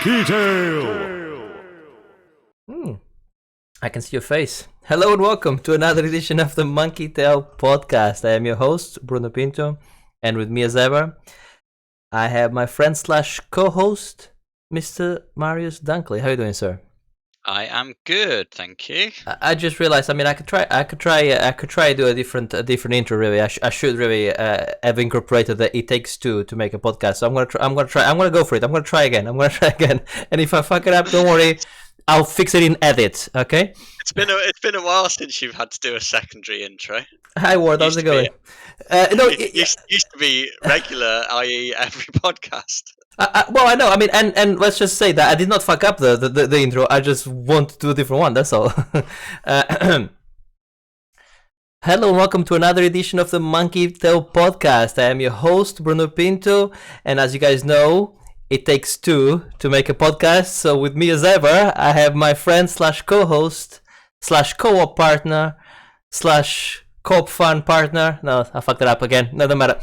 Monkey Tail. I can see your face. Hello and welcome to another edition of the Monkey Tail podcast. I am your host, Bruno Pinto, and with me as ever, I have my friend slash co-host, Mr. Marius Dunkley. How are you doing, sir? I am good, thank you. I just realized. I mean, I could try do a different intro. Really, I should really have incorporated the "It Takes Two" to make a podcast. So I'm gonna go for it. I'm gonna try again. And if I fuck it up, don't worry, I'll fix it in edit. Okay. It's been a while since you've had to do a secondary intro. Hi, Ward. How's it going? It used to be regular, i.e., every podcast. Well, I know. I mean, and let's just say that I did not fuck up the intro. I just want to do a different one. That's all. Hello and welcome to another edition of the Monkey Tail podcast. I am your host, Bruno Pinto, and as you guys know, it takes two to make a podcast. So with me as ever, I have my friend slash co-host slash co-op partner slash co-op fun partner. No, I fucked it up again. No, doesn't matter.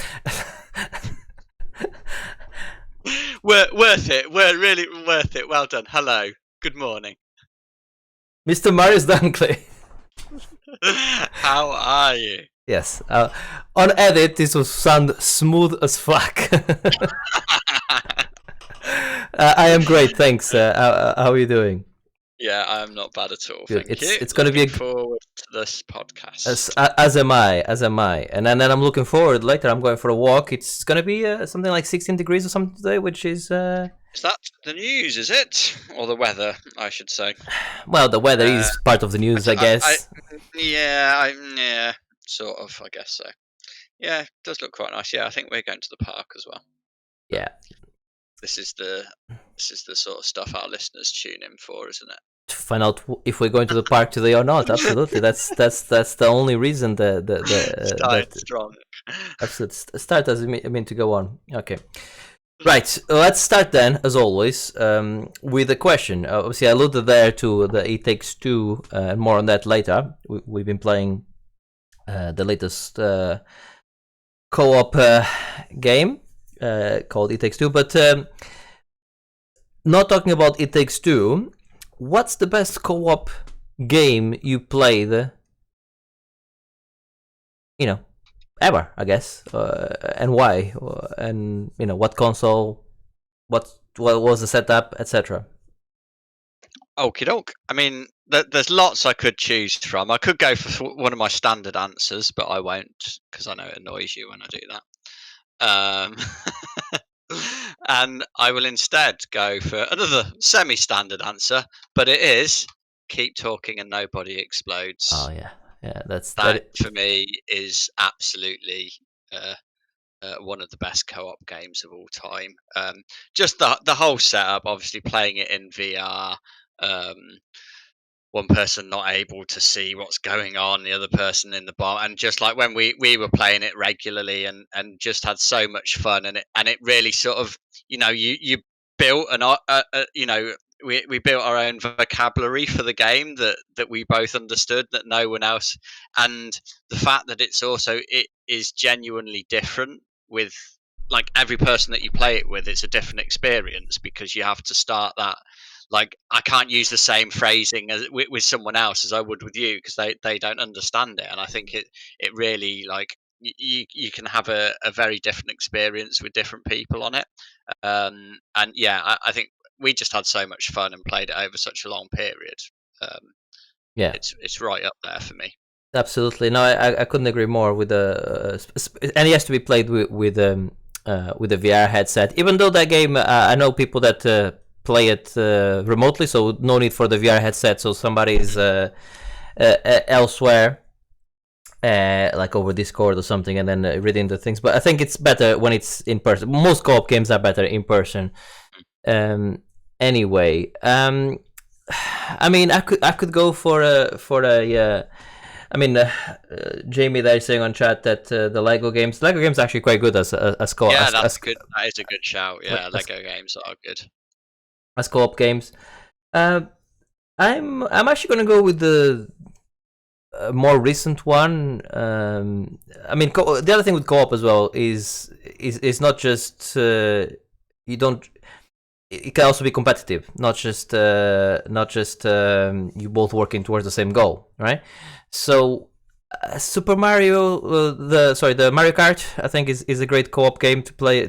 Worth it. We're really worth it. Well done. Hello. Good morning. Mr. Marius Dunkley. How are you? Yes. On edit, this will sound smooth as fuck. I am great, thanks. How are you doing? Yeah, I'm not bad at all. Good. Thank you. It's going to be forward to this podcast. As am I. And then I'm looking forward. Later, I'm going for a walk. It's going to be something like 16 degrees or something today, which is. Is that the news? Is it, or the weather? I should say. Well, the weather is part of the news, I guess. Yeah, sort of. I guess so. Yeah, it does look quite nice. Yeah, I think we're going to the park as well. Yeah. This is the sort of stuff our listeners tune in for, isn't it? To find out if we're going to the park today or not. Absolutely, that's the only reason. Start strong. Absolutely, start as I mean to go on. Okay, right. Let's start then, as always, with a question. Obviously, I alluded there to the It Takes Two, and more on that later. We've been playing the latest co-op game. Called It Takes Two, but not talking about It Takes Two. What's the best co-op game you played? Ever, I guess, and why, and what console, what was the setup, etc. Okie doke. I mean, there's lots I could choose from. I could go for one of my standard answers, but I won't because I know it annoys you when I do that. And I will instead go for another semi-standard answer, but it is keep talking and nobody explodes. Oh yeah, that for me is absolutely one of the best co-op games of all time. Just the whole setup, obviously playing it in VR. One person not able to see what's going on, the other person in the bar, and just like when we were playing it regularly and just had so much fun, and it really sort of you built we built our own vocabulary for the game that we both understood that no one else, and the fact that it is genuinely different with like every person that you play it with, it's a different experience because you have to start that. Like I can't use the same phrasing as with someone else as I would with you because they don't understand it, and I think it really like you can have a very different experience with different people on it, and yeah, I think we just had so much fun and played it over such a long period. Yeah, it's right up there for me. Absolutely, no, I couldn't agree more with and it has to be played with a VR headset. Even though that game, I know people that. Play it remotely, so no need for the VR headset. So somebody is elsewhere, like over Discord or something, and then reading the things. But I think it's better when it's in person. Most co-op games are better in person. Anyway, I mean, I could go for a. I mean, Jamie there is saying on chat that the Lego games are actually quite good as co-op. Yeah, that's good. That is a good shout. Yeah, Lego games are good. As co-op games, I'm actually gonna go with the more recent one. I mean, the other thing with co-op as well is not just you don't it can also be competitive, not just you both working towards the same goal, right? So Super Mario, the Mario Kart, I think is a great co-op game to play.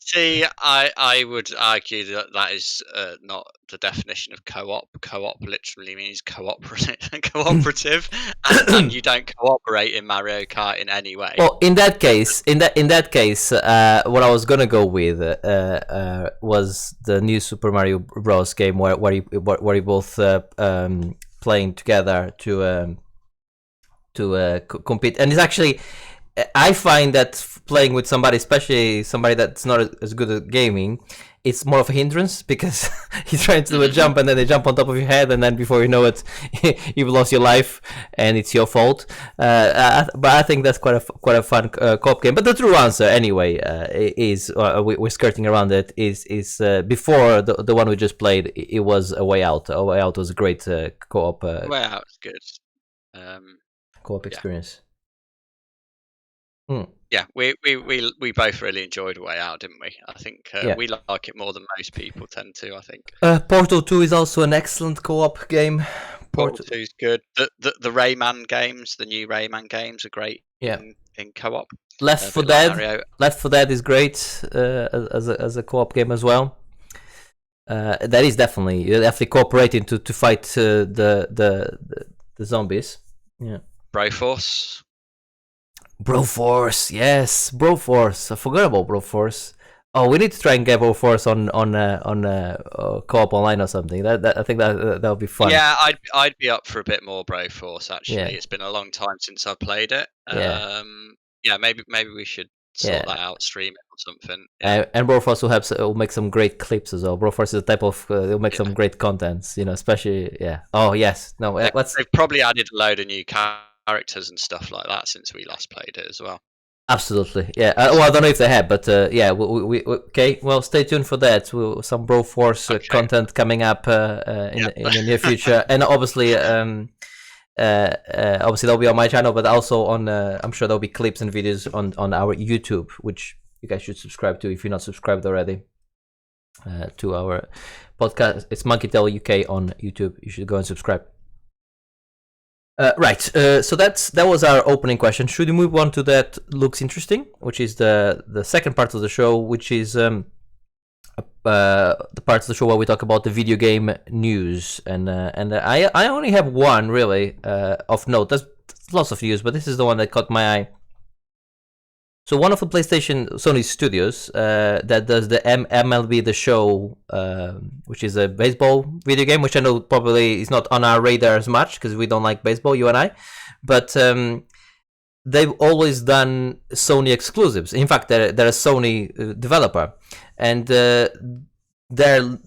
See, I would argue that is not the definition of co-op. Co-op literally means cooperative, and you don't cooperate in Mario Kart in any way. Well, in that case, what I was gonna go with was the new Super Mario Bros. Game where you both playing together to compete, and it's actually. I find that playing with somebody, especially somebody that's not as good at gaming, it's more of a hindrance because you're trying to do a jump and then they jump on top of your head, and then before you know it, you've lost your life and it's your fault. But I think that's quite a fun co-op game. But the true answer, anyway, is we're skirting around it. Is before the one we just played, it was A Way Out. A Way Out was a great co-op. Way Out is good. Co-op experience. Yeah, we both really enjoyed A Way Out, didn't we? I think we like it more than most people tend to. I think Portal 2 is also an excellent co-op game. Portal 2 is good. The Rayman games, the new Rayman games, are great. In co-op. Left 4 Dead is great as a co-op game as well. That is definitely cooperating to fight the zombies. Yeah. Broforce, yes, Broforce. I forgot about Broforce. Oh, we need to try and get Broforce on co-op online or something. I think that would be fun. Yeah, I'd be up for a bit more Broforce. Actually, it's been a long time since I played it. Yeah, maybe we should sort that out, stream it or something. Yeah. And Broforce will make some great clips as well. Broforce is a type of will make some great contents, especially Oh yes, no, they've probably added a load of new characters and stuff like that since we last played it as well. Absolutely, yeah. Well, I don't know if they have, but yeah. Okay, well, stay tuned for that. Some Broforce content coming up in the near future, and obviously, that'll be on my channel, but also on. I'm sure there'll be clips and videos on our YouTube, which you guys should subscribe to if you're not subscribed already. To our podcast, it's Monkey Tail UK on YouTube. You should go and subscribe. Right, so that was our opening question. Should we move on to that looks interesting, which is the second part of the show, which is the part of the show where we talk about the video game news, and I only have one really of note. There's lots of news, but this is the one that caught my eye. So one of the Sony studios that does the MLB The Show, which is a baseball video game, which I know probably is not on our radar as much because we don't like baseball, you and I. But they've always done Sony exclusives. In fact, they're a Sony developer. And their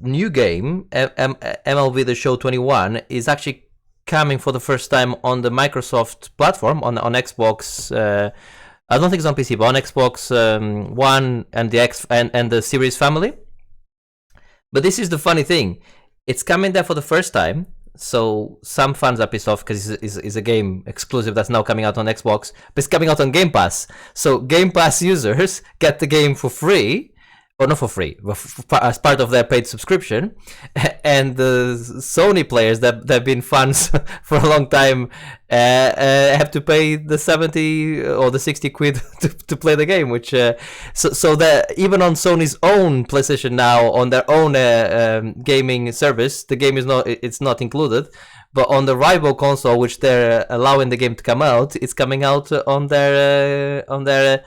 new game, MLB The Show 21, is actually coming for the first time on the Microsoft platform, on Xbox. I don't think it's on PC, but on Xbox One and the and the Series family. But this is the funny thing: it's coming there for the first time. So some fans are pissed off because it's a game exclusive that's now coming out on Xbox, but it's coming out on Game Pass. So Game Pass users get the game for free. Or not for free, but as part of their paid subscription, and the Sony players that have been fans for a long time have to pay the 70 or the 60 quid to play the game. Which so that even on Sony's own PlayStation Now, on their own gaming service, the game is not included. But on the rival console, which they're allowing the game to come out, it's coming out on their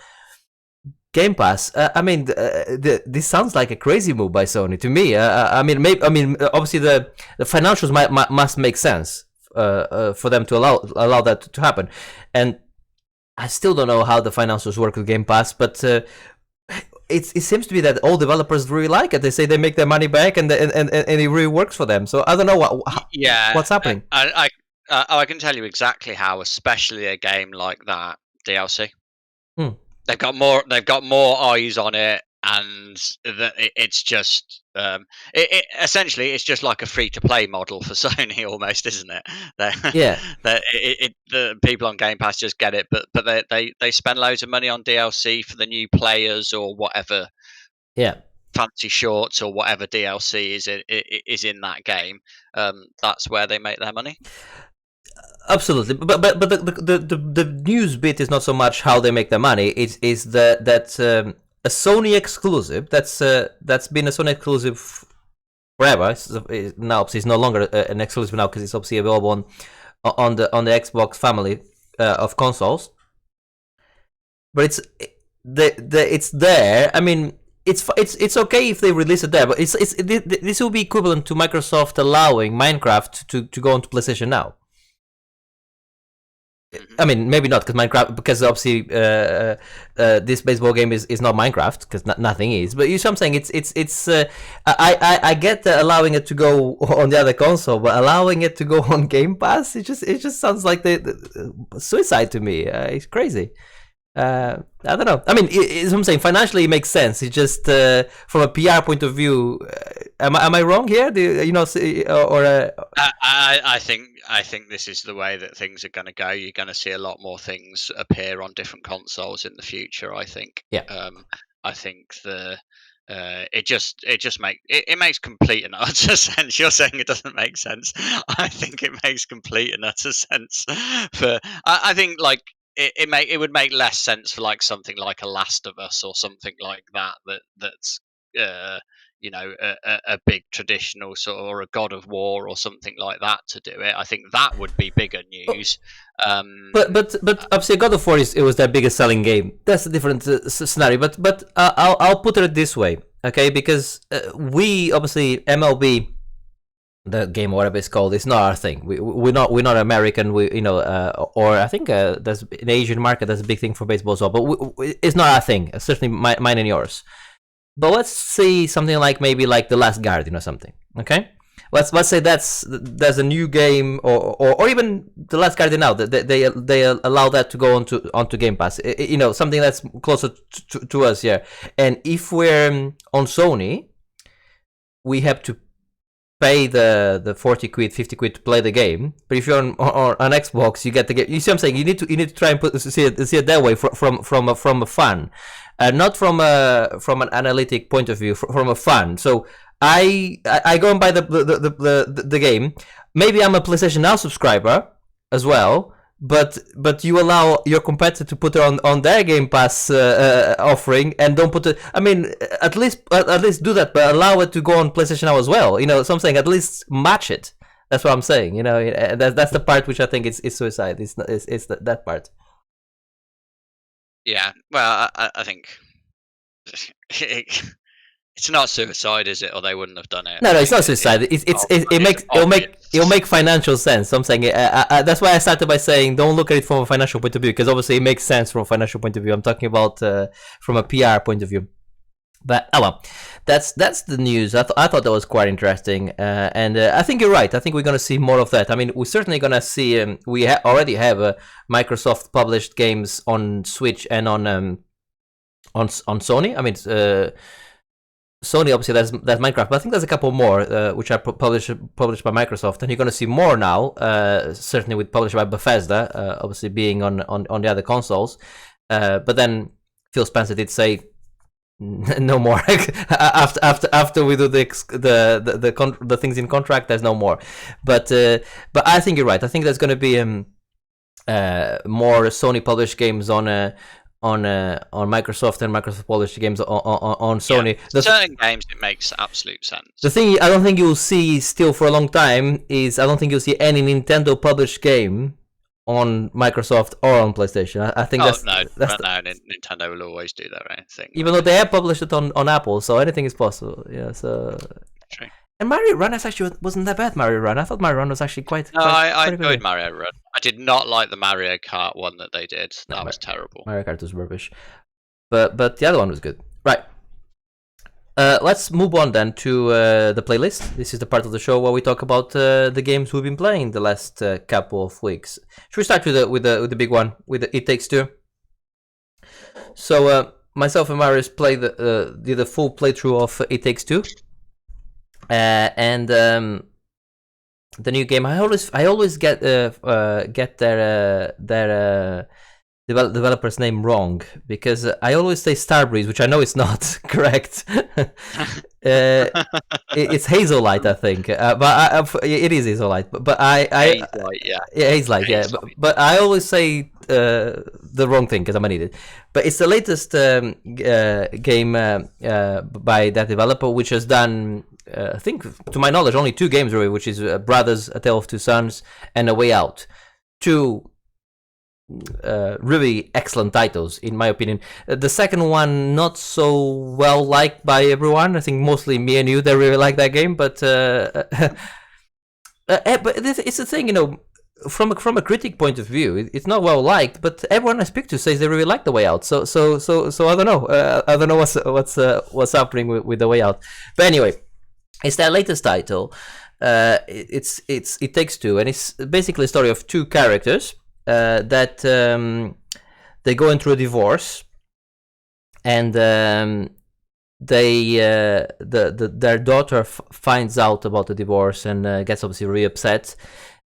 Game Pass. This sounds like a crazy move by Sony to me. Obviously the financials must make sense for them to allow that to happen, and I still don't know how the financials work with Game Pass, but it seems to be that all developers really like it. They say they make their money back, and it really works for them. So I don't know what's happening. I can tell you exactly how, especially a game like that, DLC. They've got more eyes on it, and it's just essentially it's just like a free to play model for Sony almost, isn't it? The people on Game Pass just get it, but they spend loads of money on DLC for the new players or whatever. Yeah. fancy shorts or whatever DLC is in that game, that's where they make their money. Absolutely, but the news bit is not so much how they make their money. It's that a Sony exclusive that's been a Sony exclusive forever. Now obviously it's no longer an exclusive now because it's obviously available on the Xbox family of consoles. But it's there. I mean, it's okay if they release it there, but this will be equivalent to Microsoft allowing Minecraft to go onto PlayStation Now. I mean, maybe not because obviously this baseball game is not Minecraft because nothing is. But you see what I'm saying? It's I get allowing it to go on the other console, but allowing it to go on Game Pass, it just sounds like the suicide to me. It's crazy. I don't know. I mean, it's what I'm saying. Financially, it makes sense. It's just from a PR point of view. Am I wrong here? I think this is the way that things are going to go. You're going to see a lot more things appear on different consoles in the future. I think. Yeah. I think it makes complete and utter sense. You're saying it doesn't make sense. I think it makes complete and utter sense. I think like. It would make less sense for like something like a Last of Us or something like that's a big traditional sort of, or a God of War or something like that to do it. I think that would be bigger news. But obviously God of War it was their biggest selling game. That's a different scenario. But I'll put it this way, okay? Because we obviously MLB. The game or whatever it's called, it's not our thing. We're not American. Or I think there's an Asian market. That's a big thing for baseball as well. But it's not our thing. Certainly mine and yours. But let's see something like maybe like The Last Guardian or something. Okay, let's say there's a new game or even The Last Guardian now. They allow that to go onto Game Pass. Something that's closer to us here. And if we're on Sony, we have to pay the 40 quid, 50 quid to play the game. But if you're on Xbox, you get the game. You see what I'm saying? You need to try and see it that way from a fun, not from an analytic point of view, from a fun. So I go and buy the game. Maybe I'm a PlayStation Now subscriber as well. But you allow your competitor to put it on their Game Pass offering and don't put it. I mean, at least do that, but allow it to go on PlayStation Now as well. So I'm saying at least match it. That's what I'm saying. That's the part which I think is suicide. It's that part. Yeah, well, I think it's not suicide, is it? Or they wouldn't have done it. No, it's not suicide. It'll make financial sense. So I'm saying that's why I started by saying don't look at it from a financial point of view, because obviously it makes sense from a financial point of view. I'm talking about from a PR point of view. But well, that's the news. I thought that was quite interesting, and I think you're right. I think we're going to see more of that. I mean, we're certainly going to see. We already have Microsoft published games on Switch and on Sony. I mean. Sony obviously there's Minecraft, but I think there's a couple more which are published by Microsoft, and you're going to see more now. Certainly with published by Bethesda, obviously being on the other consoles. But then Phil Spencer did say no more after we do the things in contract. There's no more. But I think you're right. I think there's going to be more Sony published games on Microsoft and Microsoft published games on Sony. Yeah, certain games it makes absolute sense. The thing I don't think you'll see still for a long time is I don't think you'll see any Nintendo published game on Microsoft or on PlayStation. I think Nintendo will always do their own thing. Even though they have published it on Apple, so anything is possible. Yeah, so. True. And Mario Run actually wasn't that bad. Mario Run, I thought Mario Run was actually quite. I enjoyed Mario Run. I did not like the Mario Kart one that they did. That was terrible. Mario Kart was rubbish, but the other one was good. Right. Let's move on then to the playlist. This is the part of the show where we talk about the games we've been playing the last couple of weeks. Should we start with the big one, with It Takes Two? So myself and Marius did a full playthrough of It Takes Two. And the new game, I always get their developer's name wrong, because I always say Starbreeze, which I know is not correct. It's Hazellight, I think, but it is Hazellight. But Hazelight, yeah. Hazelight, yeah. But I always say the wrong thing because I'm an idiot. But it's the latest game by that developer, which has done, I think, to my knowledge, only 2 games really, which is Brothers: A Tale of Two Sons and A Way Out. 2 really excellent titles, in my opinion. The second one not so well liked by everyone. I think mostly me and you that really like that game, but but it's the thing, from a critic point of view, it's not well liked, but everyone I speak to says they really like The Way Out. So I don't know. I don't know what's happening with The Way Out. But anyway, it's their latest title. It Takes Two, and it's basically a story of 2 characters that they go through a divorce, and their daughter finds out about the divorce and gets obviously really upset,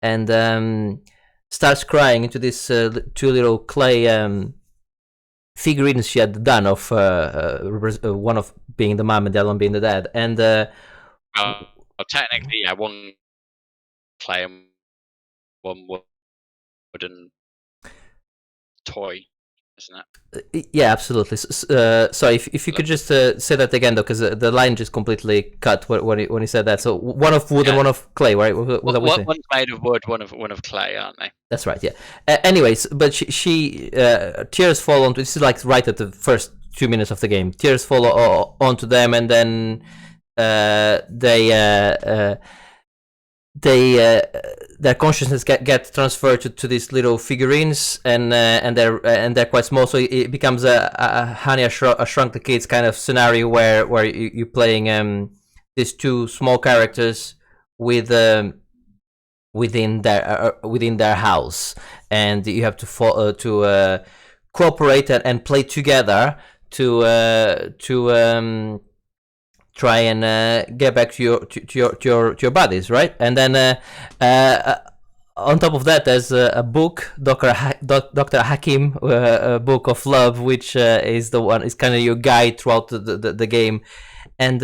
and starts crying into this 2 little clay figurines she had done of one of being the mom and the other one being the dad, and technically, yeah, one clay and one wooden toy, isn't it? Yeah, absolutely. Sorry, if you could just say that again, though, because the line just completely cut when he said that. So one of wood and one of clay, right? One's made of wood, one of clay, aren't they? That's right. Yeah. Anyways, but she tears fall onto. This is like right at the first 2 minutes of the game. Tears fall onto them, and then their consciousness get transferred to these little figurines, and they're quite small, so it becomes a Honey, I Shrunk the Kids kind of scenario where you're playing these 2 small characters with within their house, and you have to cooperate and play together to try and get back to your buddies, right? And then on top of that, there's a book, Dr. Hakim, a book of love, which is kind of your guide throughout the game, and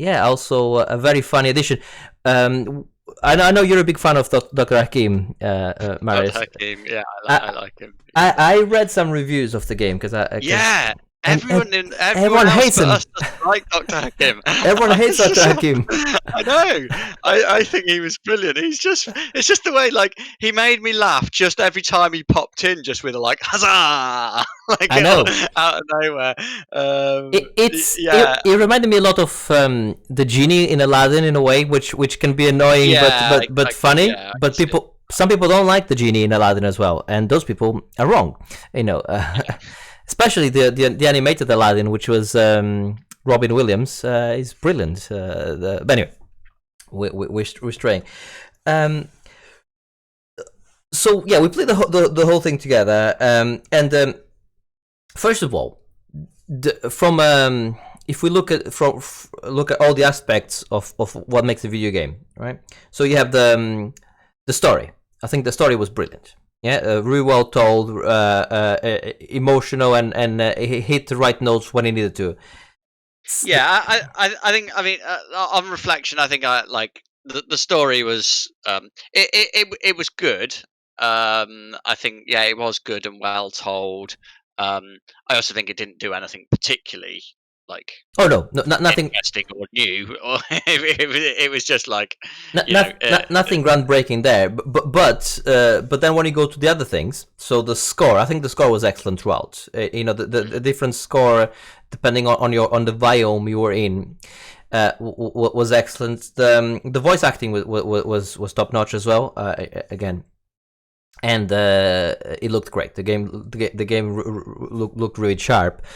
also a very funny addition. I know you're a big fan of Dr. Hakim, Marius. Dr. Hakim, yeah, I like him. I read some reviews of the game because everyone hates him. Us like Dr. Hakim. Everyone hates Dr. Hakim. I know. I think he was brilliant. It's just the way, like, he made me laugh just every time he popped in, just with a like huzzah, like I know, out of nowhere. It reminded me a lot of the genie in Aladdin in a way, which can be annoying, but funny. Yeah, but some people don't like the genie in Aladdin as well, and those people are wrong. Especially the animated Aladdin, which was Robin Williams, is brilliant. But anyway, we're straying. So yeah, we played the whole thing together. And first of all, if we look at all the aspects of what makes a video game, right? So you have the story. I think the story was brilliant. Yeah, really well told, emotional, and he hit the right notes when he needed to. Yeah, I think, on reflection, I think I like the story was it was good. I think it was good and well told. I also think it didn't do anything particularly like nothing interesting or new, or it was just like nothing groundbreaking there. But then when you go to the other things, so the score, I think the score was excellent throughout. The different score depending on the biome you were in was excellent. The voice acting was top notch as well. Again. And it looked great. The game looked really sharp,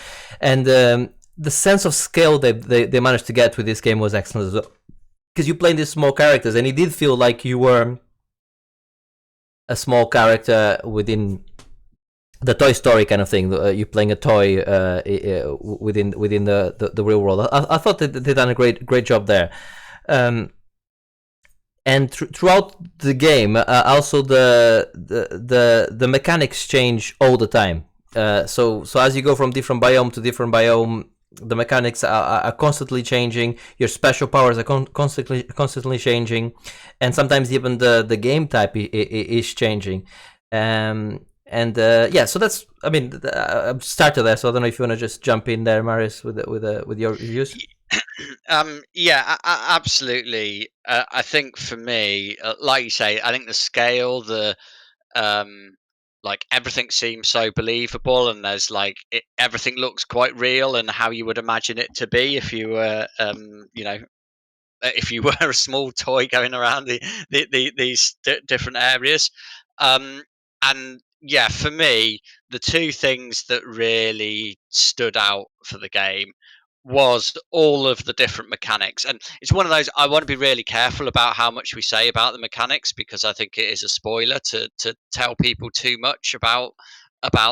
and the sense of scale they managed to get with this game was excellent as well. Because you played these small characters, and it did feel like you were a small character within the Toy Story kind of thing. You're playing a toy within the real world. I thought they done a great job there. and throughout the game, also the mechanics change all the time. So as you go from different biome to different biome, the mechanics are constantly changing. Your special powers are constantly changing, and sometimes even the game type is changing. Yeah, so that's, I mean, I've started there, so I don't know if you want to just jump in there, Marius, with your reviews. Yeah, absolutely. I think for me, like you say, I think the scale, like everything seems so believable, and there's like everything looks quite real and how you would imagine it to be if you were, if you were a small toy going around these different areas. Um, and yeah, for me, the two things that really stood out for the game was all of the different mechanics. And it's one of those, I want to be really careful about how much we say about the mechanics, because I think it is a spoiler to tell people too much about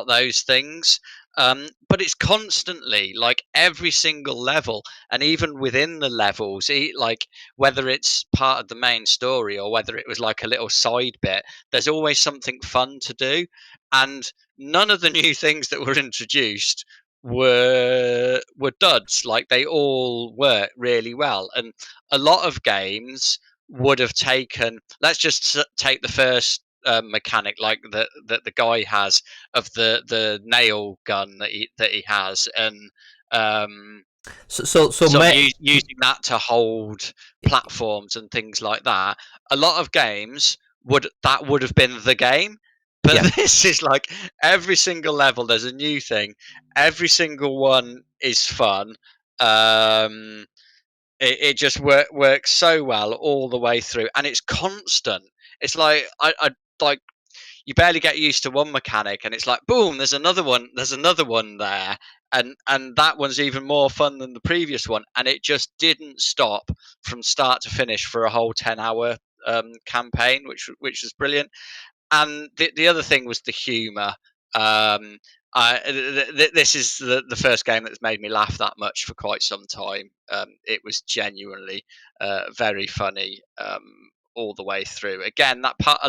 those things. But it's constantly, like, every single level, and even within the levels, like whether it's part of the main story or whether it was like a little side bit, there's always something fun to do. And none of the new things that were introduced were duds. Like, they all work really well, and a lot of games would have taken, let's just take the first mechanic, like that the guy has, of the nail gun that he has, and So using that to hold platforms and things like that. A lot of games would have been the game, but Yeah. this is like every single level there's a new thing. Every single one is fun. It just works so well all the way through, and it's constant. It's like I like, you barely get used to one mechanic, and it's like, boom, there's another one there, and that one's even more fun than the previous one, and it just didn't stop from start to finish for a whole 10-hour campaign, which was brilliant. And the other thing was the humor. This is the first game that's made me laugh that much for quite some time. It was genuinely very funny all the way through. Again, that part,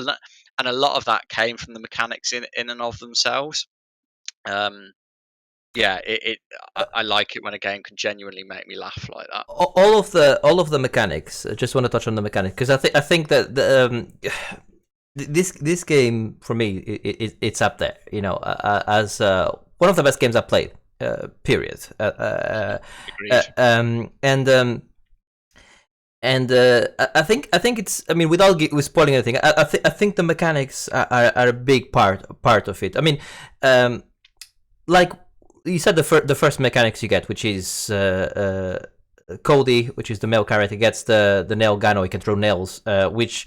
and a lot of that came from the mechanics in and of themselves. Yeah, I like it when a game can genuinely make me laugh like that. All of the mechanics. I just want to touch on the mechanics, because I think that this game for me, it's up there, you know, as one of the best games I played. Period. I think it's, I mean, without spoiling anything, I think the mechanics are a big part of it. I mean, like you said, the first mechanics you get, which is Cody, which is the male character, gets the nail gun, or he can throw nails, which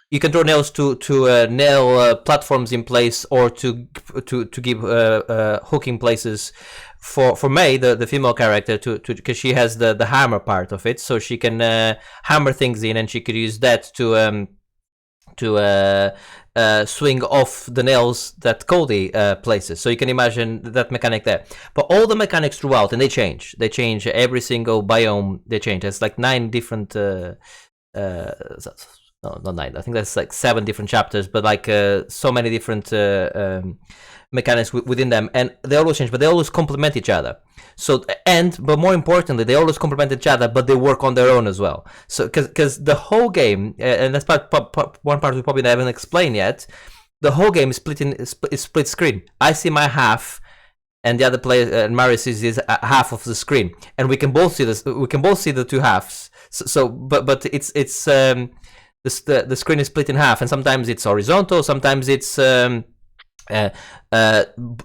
you can throw nails to nail platforms in place, or to give hooking places for May, the female character, to because she has the hammer part of it, so she can hammer things in, and she could use that to swing off the nails that Cody places. So you can imagine that mechanic there. But all the mechanics throughout, and they change every single biome. They change. There's like 9 different. No, not 9. I think that's like 7 different chapters, but like so many different mechanics within them, and they always change, but they always complement each other. So, but more importantly, they always complement each other, but they work on their own as well. So, because the whole game, and that's one part we probably haven't explained yet, the whole game is split screen. I see my half, and the other player, Marius, sees his half of the screen, and we can both see this. We can both see the two halves. But it's the screen is split in half, and sometimes it's horizontal, sometimes it's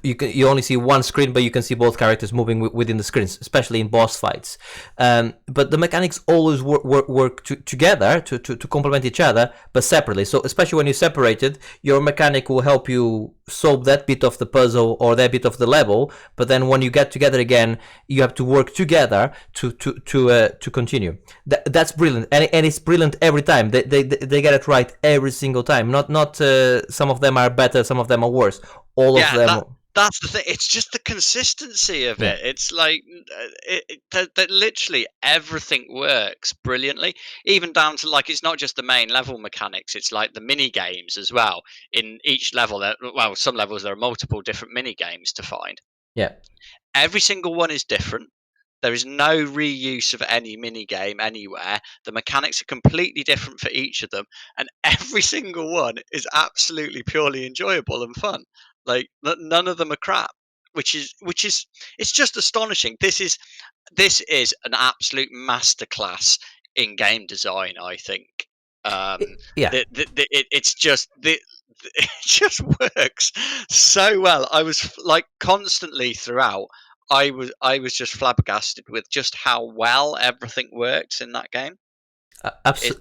you only see one screen, but you can see both characters moving within the screens, especially in boss fights. But the mechanics always work together to complement each other, but separately. So especially when you're separated, your mechanic will help you solve that bit of the puzzle or that bit of the level. But then when you get together again, you have to work together to continue. That's brilliant, and it's brilliant every time. They get it right every single time. Not some of them are better, some of them are worse. All of them. That's the thing. It's just the consistency of Yeah. it. It's like that literally everything works brilliantly, even down to like it's not just the main level mechanics. It's like the mini games as well. In each level, well, some levels there are multiple different mini games to find. Yeah. Every single one is different. There is no reuse of any mini game anywhere. The mechanics are completely different for each of them, and every single one is absolutely purely enjoyable and fun. Like none of them are crap, which is it's just astonishing. This is an absolute masterclass in game design. I think. Yeah. It's just it just works so well. I was like constantly throughout. I was just flabbergasted with just how well everything works in that game.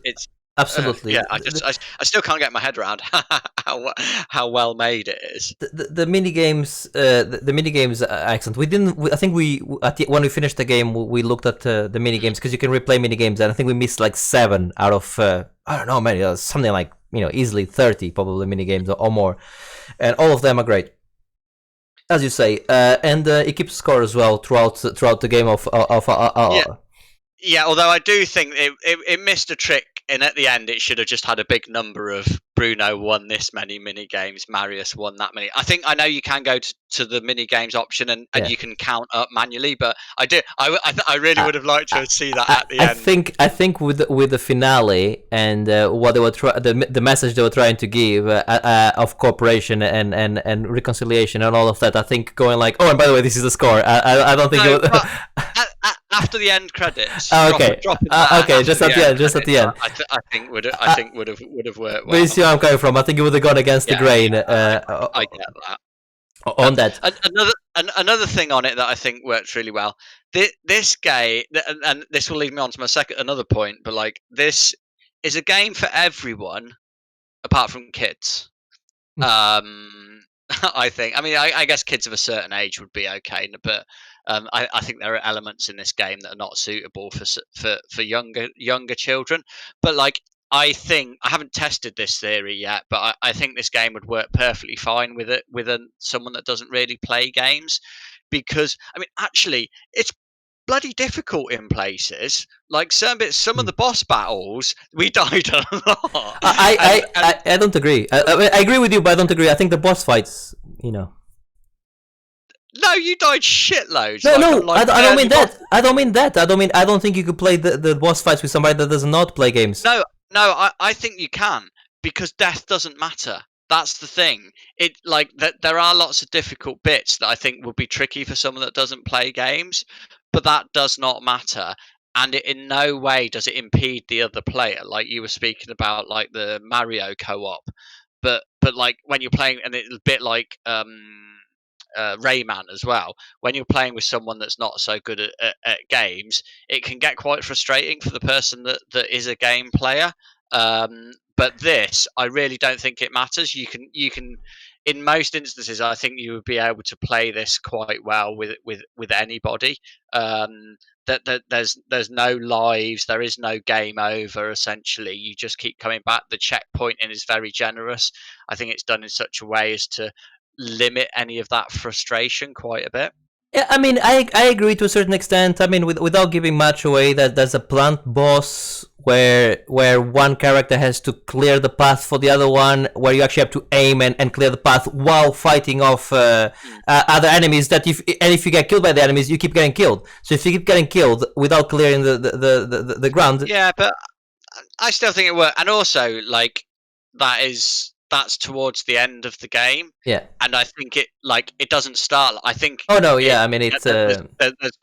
It's Absolutely. yeah. I still can't get my head around how well made it is. The mini games, the mini games are excellent. We didn't. I think when we finished the game, we looked at the mini games because you can replay mini games, and I think we missed like 7 out of I don't know, maybe something like easily 30 probably mini games or more, and all of them are great, as you say, and it keeps score as well throughout the game Yeah. Yeah, although I do think it missed a trick, and at the end it should have just had a big number of Bruno won this many mini games, Marius won that many. I know you can go to the mini games option and Yeah. you can count up manually, but I really would have liked to see that at the I end. think with the finale and what they were the message they were trying to give of cooperation and reconciliation and all of that, I think going like, oh, and by the way, this is the score. I don't think No, it was. after the end credits. Oh, okay. Dropping that Okay, after just at the end. Just at the end. I think would have worked But you well. see where I'm coming from. I think it would have gone against the grain I get that. on that. Another thing on it that I think works really well. This game, and this will lead me on to my another point, but like this is a game for everyone apart from kids. I think. I mean, I guess kids of a certain age would be okay, but I think there are elements in this game that are not suitable for younger children. But like, I think I haven't tested this theory yet, but I think this game would work perfectly fine with someone that doesn't really play games, because I mean, actually, it's bloody difficult in places. Like some of the boss battles, we died a lot. I don't agree. I agree with you, but I don't agree. I think the boss fights, No, you died shitloads. No, I don't mean that. I don't mean that. I don't think you could play the boss fights with somebody that does not play games. No, I think you can, because death doesn't matter. That's the thing. It like that there are lots of difficult bits that I think would be tricky for someone that doesn't play games, but that does not matter. And it in no way does it impede the other player. Like you were speaking about, like the Mario co-op, but like when you're playing, and it's a bit like Rayman as well. When you're playing with someone that's not so good at games, it can get quite frustrating for the person that is a game player. But this, I really don't think it matters. You can, in most instances, I think you would be able to play this quite well with anybody. That there's no lives, there is no game over. Essentially, you just keep coming back. The checkpointing is very generous. I think it's done in such a way as to limit any of that frustration quite a bit. Yeah, I mean, I agree to a certain extent. I mean, without giving much away, that there's a plant boss where one character has to clear the path for the other one, where you actually have to aim and clear the path while fighting off other enemies. If you get killed by the enemies, you keep getting killed. So if you keep getting killed without clearing the ground, Yeah, but I still think it worked. And also, like, that's towards the end of the game. yeah. And I think it doesn't start. I think. Oh no, yeah. I mean, it's there's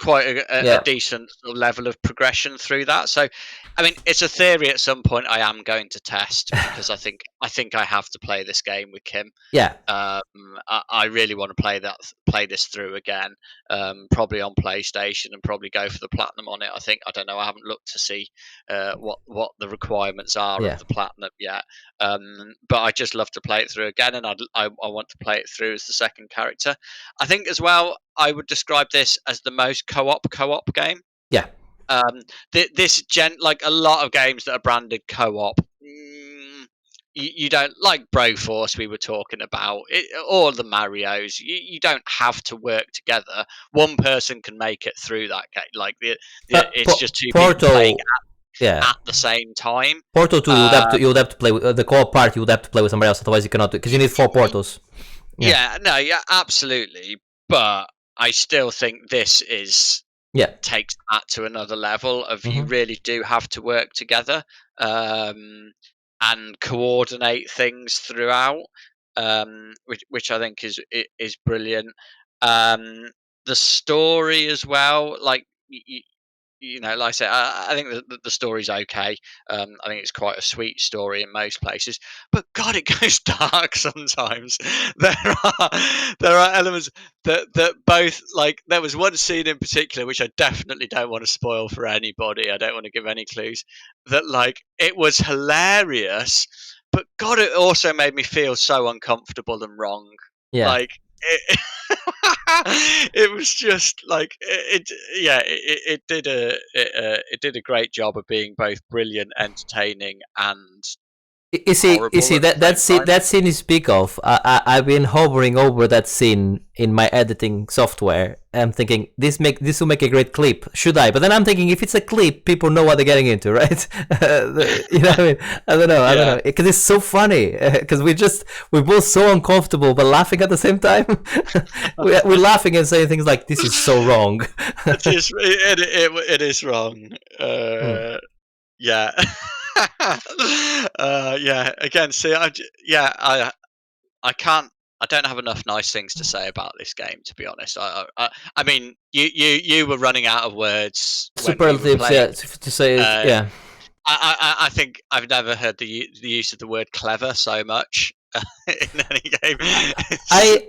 quite yeah. a decent level of progression through that. So, I mean, it's a theory. At some point, I am going to test, because I think I have to play this game with Kim. Yeah. I really want to play this through again. Probably on PlayStation, and probably go for the platinum on it. I don't know. I haven't looked to see what the requirements are Yeah. of the platinum yet. But I just love to play it through again, and I want to play it through as the second character. I think as well, I would describe this as the most co-op game. Yeah. Like a lot of games that are branded co-op, you don't like Broforce we were talking about, or the Marios. You don't have to work together. One person can make it through that game. Like it's just two people playing Portal, yeah. at the same time. Portal 2, you would have to play with the co-op part. You would have to play with somebody else, otherwise you cannot, because you need 4 portals. Yeah, absolutely. But I still think this takes that to another level of you really do have to work together and coordinate things throughout, which I think is brilliant. The story as well, like like I said, I think the story's okay. I think it's quite a sweet story in most places, but God, it goes dark sometimes. There are elements that both, like, there was one scene in particular which I definitely don't want to spoil for anybody. I don't want to give any clues. That, like, it was hilarious, but God, it also made me feel so uncomfortable and wrong. Yeah. Like it was just like it did a great job of being both brilliant, entertaining, and You see horrible that scene you speak of. I've been hovering over that scene in my editing software. I'm thinking this will make a great clip. Should I? But then I'm thinking if it's a clip, people know what they're getting into, right? You know what I mean? I don't know because it's so funny. Because we're both so uncomfortable but laughing at the same time. We're laughing and saying things like, "This is so wrong." It is wrong. Yeah. Again, see, I can't. I don't have enough nice things to say about this game, to be honest. I mean, you were running out of words when we were Superlatives, playing. to say, yeah. I think I've never heard the use of the word clever so much in any game. I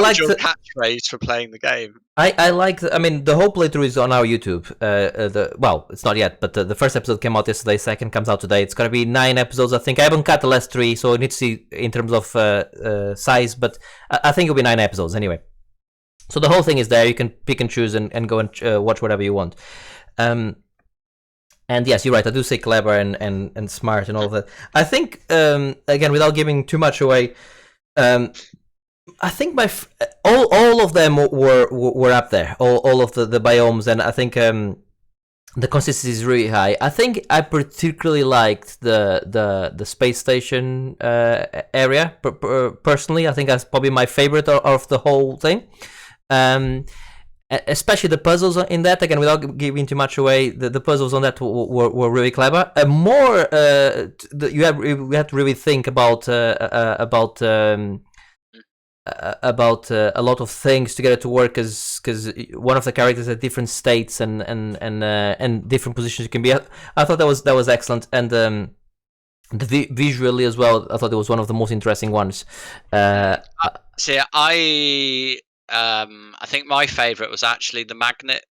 like your catchphrase for playing the game. I like. I mean, the whole playthrough is on our YouTube. Well, it's not yet, but the first episode came out yesterday. Second comes out today. It's gonna be 9 episodes, I think. I haven't cut the last 3, so I need to see in terms of size. But I think it'll be 9 episodes anyway. So the whole thing is there. You can pick and choose and go and watch whatever you want. And yes, you're right. I do say clever and smart and all of that. I think again, without giving too much away. I think all of them were up there. All of the biomes, and I think the consistency is really high. I think I particularly liked the space station area. Personally, I think that's probably my favorite of the whole thing. Especially the puzzles in that. Again, without giving too much away, the puzzles on that were really clever. You have to really think about a lot of things to get it to work, because one of the characters had different states and different positions you can be at. I thought that was excellent, and visually as well, I thought it was one of the most interesting ones. See, I think my favourite was actually the magnet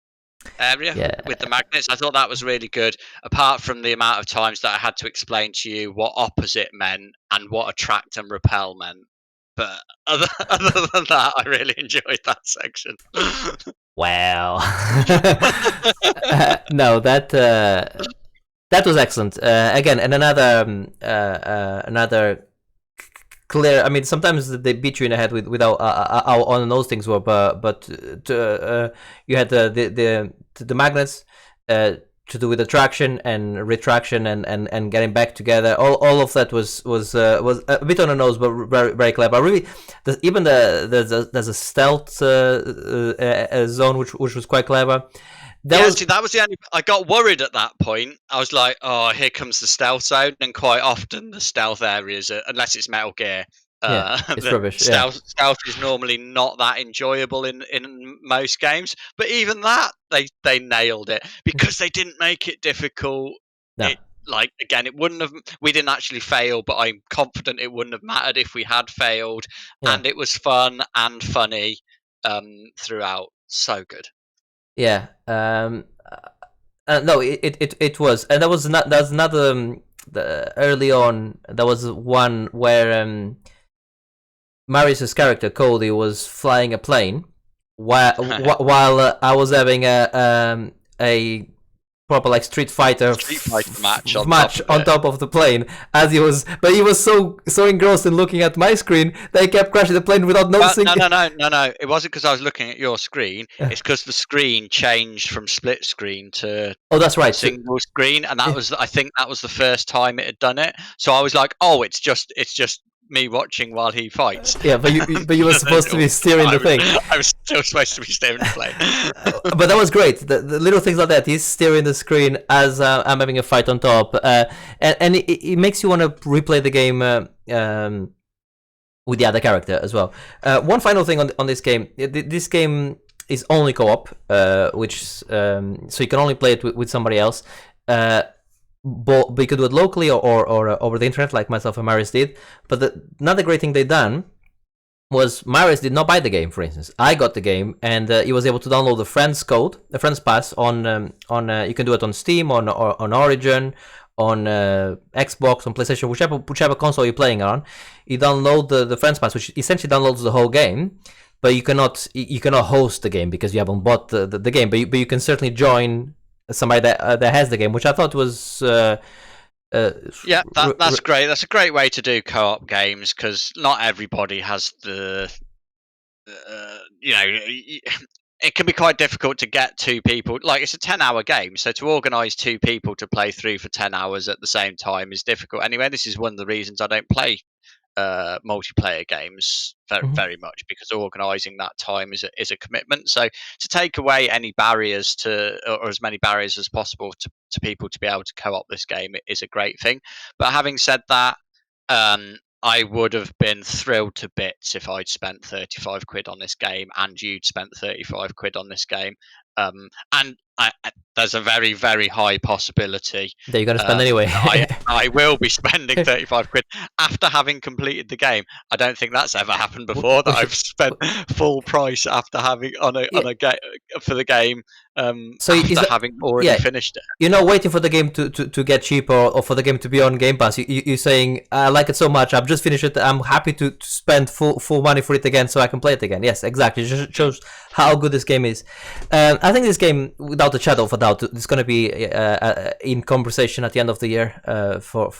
area with the magnets. I thought that was really good, apart from the amount of times that I had to explain to you what opposite meant and what attract and repel meant. But other than that, I really enjoyed that section. Wow. No, that was excellent. Again, and another clear. I mean, sometimes they beat you in the head with how on those things were, but you had the magnets to do with attraction and retraction and getting back together. All of that was a bit on the nose, but very, very clever. Really, there's a stealth zone which was quite clever. That was the only. I got worried at that point. I was like, "Oh, here comes the stealth zone," and quite often the stealth areas, unless it's Metal Gear, it's rubbish. Stealth is normally not that enjoyable in most games. But even that, they nailed it because they didn't make it difficult. No. Again, it wouldn't have. We didn't actually fail, but I'm confident it wouldn't have mattered if we had failed. Yeah. And it was fun and funny throughout. So good. Yeah. No, it was, and that was another. Early on, there was one where Marius's character Cody was flying a plane while I was having a proper like Street Fighter match on top of the plane as he was, but he was so engrossed in looking at my screen that he kept crashing the plane without noticing. No. It wasn't because I was looking at your screen. It's because the screen changed from split screen to that's right, single screen, and I think that was the first time it had done it. So I was like, oh, it's just me watching while he fights. Yeah, but you were supposed to be steering the thing. I was still supposed to be steering the plane. But that was great. The little things like that. He's steering the screen as I'm having a fight on top, and it makes you want to replay the game with the other character as well. One final thing on this game. This game is only co-op, which so you can only play it with somebody else. But you could do it locally or over the internet, like myself and Marius did. But another great thing they done was Marius did not buy the game. For instance, I got the game, and he was able to download the friends code, the friends pass on. You can do it on Steam, on Origin, on Xbox, on PlayStation, whichever console you're playing on. You download the friends pass, which essentially downloads the whole game. But you cannot host the game because you haven't bought the game. But you can certainly join somebody that has the game, which I thought was that's great. That's a great way to do co-op games because not everybody has the it can be quite difficult to get two people. Like, it's a 10-hour game, so to organise two people to play through for 10 hours at the same time is difficult. Anyway, this is one of the reasons I don't play multiplayer games very much, because organising that time is a commitment. So to take away any barriers or as many barriers as possible to people to be able to co-op this game is a great thing. But having said that, I would have been thrilled to bits if I'd spent 35 quid on this game and you'd spent 35 quid on this game. And there's a very, very high possibility that you're going to spend anyway. I will be spending 35 quid after having completed the game. I don't think that's ever happened before, that I've spent full price after having for the game after having already finished it. You're not waiting for the game to get cheaper or for the game to be on Game Pass. You're saying, I like it so much, I've just finished it, I'm happy to spend full money for it again so I can play it again. Yes, exactly. It just shows how good this game is. I think this game, without a shadow of a doubt, is going to be in conversation at the end of the year for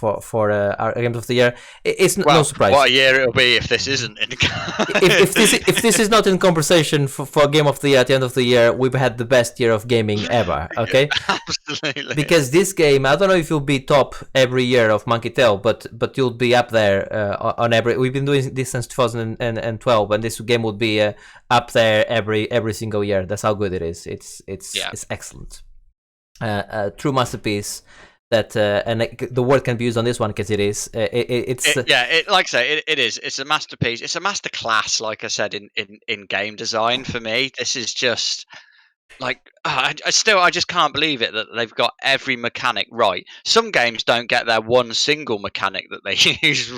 our games of the year. It's no surprise. What a year it'll be if this isn't in. if this is not in conversation for game of the year at the end of the year, we've had the best year of gaming ever. Okay, absolutely. Because this game, I don't know if you'll be top every year of Monkey Tail, but you'll be up there on every. We've been doing this since 2012, and this game would be up there every single year. That's how good it is. It's excellent. True masterpiece. That and the word can be used on this one because it is. Like I say, it is. It's a masterpiece. It's a masterclass, like I said, in game design for me. This is just like I just can't believe it that they've got every mechanic right. Some games don't get their one single mechanic that they use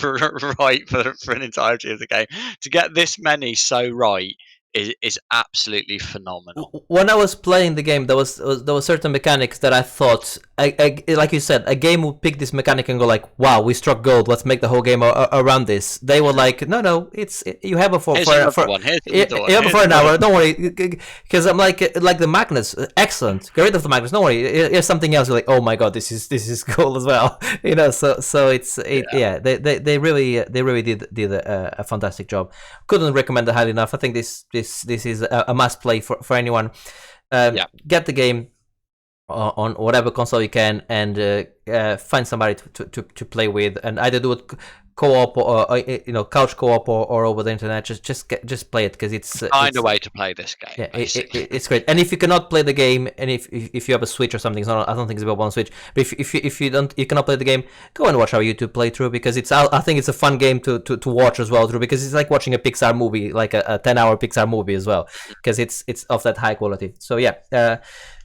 right for an entirety of the game. To get this many so right is absolutely phenomenal. When I was playing the game, there were certain mechanics that I thought, like you said, a game would pick this mechanic and go like, "Wow, we struck gold. Let's make the whole game around this." They were like, "No, you have it for an hour. Don't worry." Because I'm like the magnets, excellent. Get rid of the magnets. Don't worry. Here's something else. You're like, "Oh my god, this is cool as well." So they really did a fantastic job. Couldn't recommend it highly enough. I think this is a must play for anyone. Get the game on whatever console you can, and find somebody to play with, and either do it co-op or couch co-op or over the internet. Just play it because it's find a way to play this game. Yeah, it's great. And if you cannot play the game, and if you have a Switch or something, I don't think it's available on Switch. But if you cannot play the game, go and watch our YouTube playthrough, because I think it's a fun game to watch as well, because it's like watching a Pixar movie, like a 10-hour Pixar movie as well, because it's of that high quality. So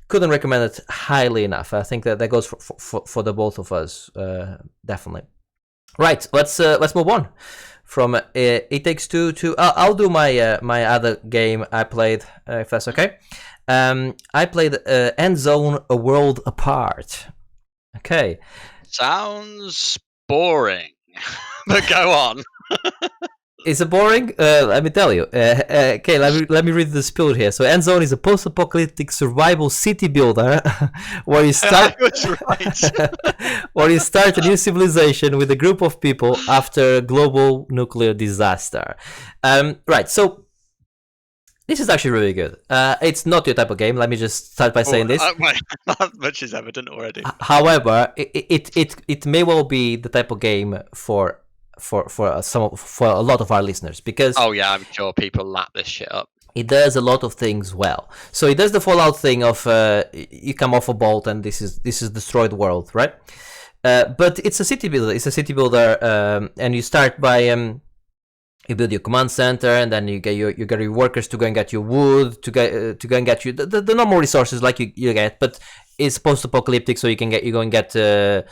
couldn't recommend it highly enough. I think that goes for the both of us, definitely. Right, let's move on from It Takes Two to I'll do my my other game I played, if that's okay. I played Endzone: A World Apart. Okay. Sounds boring, but go on. Is it boring? Let me tell you. Okay, let me read the spiel here. So, Endzone is a post-apocalyptic survival city builder where you start I was right. where you start a new civilization with a group of people after a global nuclear disaster. Right. So, this is actually really good. It's not your type of game. Let me just start by saying this. Much is evident already. However, it may well be the type of game for a lot of our listeners, because Oh yeah, I'm sure people lap this shit up. it does a lot of things well. So it does the Fallout thing of you come off a bolt and this is destroyed world, right? But it's a city builder. It's a city builder, and you start by you build your command center, and then you get your workers to go and get your wood, to go and get you the normal resources like you get, but it's post-apocalyptic, so you go and get go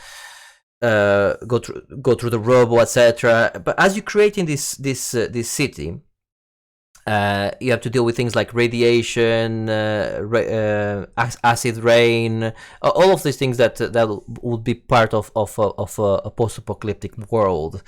through the rubble, etc. But as you're creating this city, you have to deal with things like radiation, acid rain, all of these things that would be part of a post-apocalyptic world.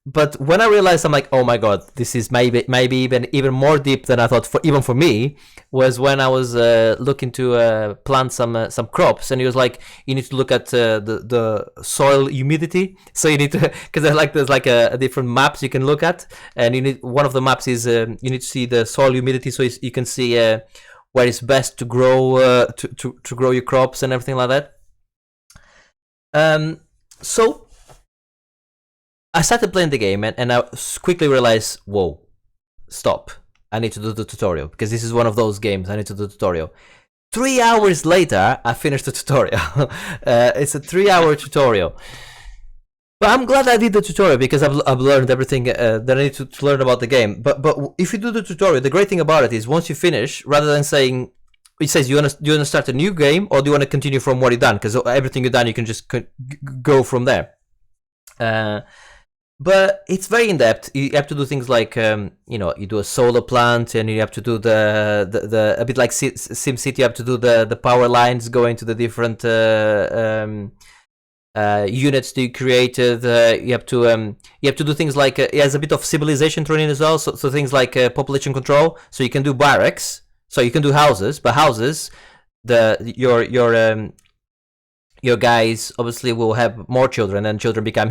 But when I realized, I'm like, oh my god, this is maybe even more deep than I thought. For me, was when I was looking to plant some crops, and he was like, you need to look at the soil humidity. So you need to, because there's like a different maps you can look at, and you need, one of the maps is you need to see the soil humidity, so you can see where it's best to grow to grow your crops and everything like that. So I started playing the game, and I quickly realized, whoa, stop. I need to do the tutorial, because this is one of those games I need to do the tutorial. 3 hours later, I finished the tutorial. It's a 3-hour tutorial. But I'm glad I did the tutorial, because I've learned everything that I need to learn about the game. But if you do the tutorial, the great thing about it is once you finish, rather than saying, it says, do you want to start a new game, or do you want to continue from what you've done? Because everything you've done, you can just go from there. But it's very in depth. You have to do things like, you do a solar plant, and you have to do the a bit like SimCity. You have to do the power lines going to the different units that you created. You have to do things like it has a bit of civilization training as well. So things like population control. So you can do barracks. So you can do houses, but houses, your guys obviously will have more children, and children become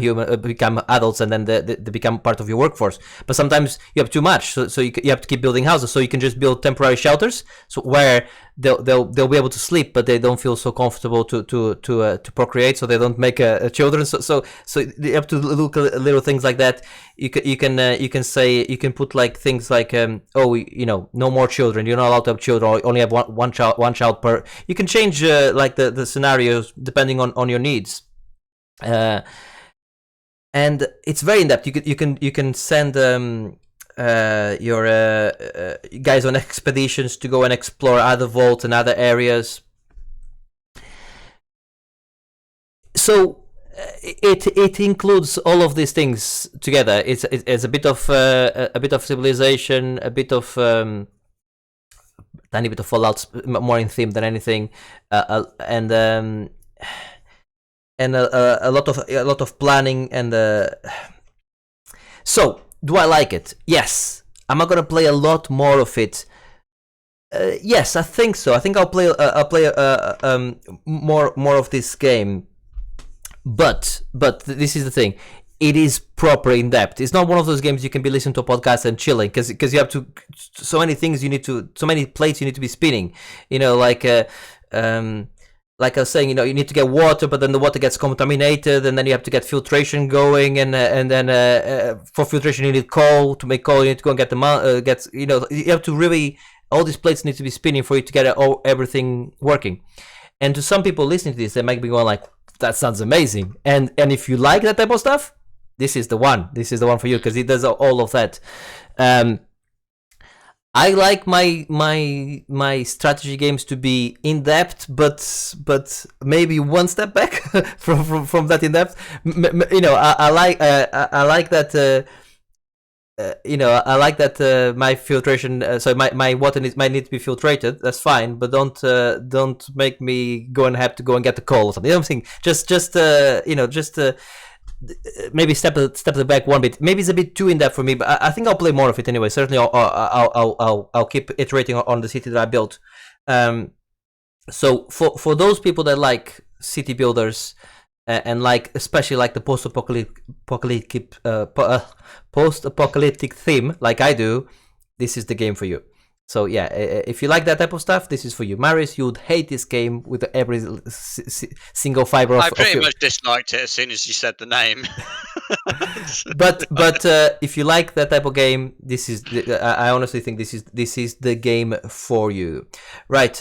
adults, and then they become part of your workforce. But sometimes you have too much, so you have to keep building houses. So you can just build temporary shelters, so where they'll be able to sleep, but they don't feel so comfortable to procreate, so they don't make children. So you have to look at little things like that. You can put like things like no more children. You're not allowed to have children, or only have one child per. You can change like the scenarios depending on your needs. And it's very in depth. You can send your guys on expeditions to go and explore other vaults and other areas. So it includes all of these things together. It's a bit of civilization, a bit of tiny bit of Fallout, more in theme than anything, and a lot of planning and. So, do I like it? Yes. Am I gonna play a lot more of it? Yes, I think so. I think I'll play more of this game. But this is the thing. It is proper in depth. It's not one of those games you can be listening to a podcast and chilling, because you have to so many things so many plates you need to be spinning. Like I was saying, you need to get water, but then the water gets contaminated, and then you have to get filtration going, and then for filtration you need coal. To make coal, you need to go and get you have to really, all these plates need to be spinning for you to get everything working. And to some people listening to this, they might be going like, that sounds amazing. And if you like that type of stuff, this is the one. This is the one for you, because it does all of that. I like my strategy games to be in depth, but maybe one step back from that in depth. I like that. I like that my filtration. So my water might need to be filtrated. That's fine, but don't make me have to go and get the coal or something. You know what I'm saying? Just maybe step it back one bit. Maybe it's a bit too in depth for me, but I think I'll play more of it anyway. Certainly, I'll keep iterating on the city that I built. So for those people that like city builders and like especially like the post-apocalyptic theme, like I do, this is the game for you. So yeah, if you like that type of stuff, this is for you. Marius, you would hate this game with every single fiber of. I pretty much disliked it as soon as you said the name. but if you like that type of game, this is. I honestly think this is the game for you, right?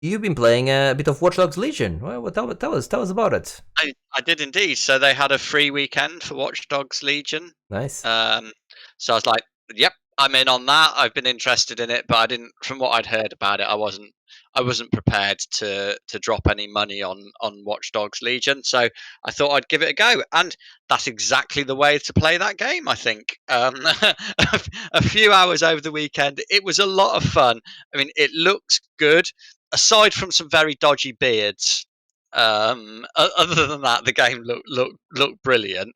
You've been playing a bit of Watch Dogs Legion. Well, tell us about it. I did indeed. So they had a free weekend for Watch Dogs Legion. Nice. So I was like, yep, I'm in on that. I've been interested in it, but I didn't. From what I'd heard about it, I wasn't prepared to drop any money on Watch Dogs Legion. So I thought I'd give it a go, and that's exactly the way to play that game. I think a few hours over the weekend, it was a lot of fun. I mean, it looks good, aside from some very dodgy beards. Other than that, the game looked brilliant.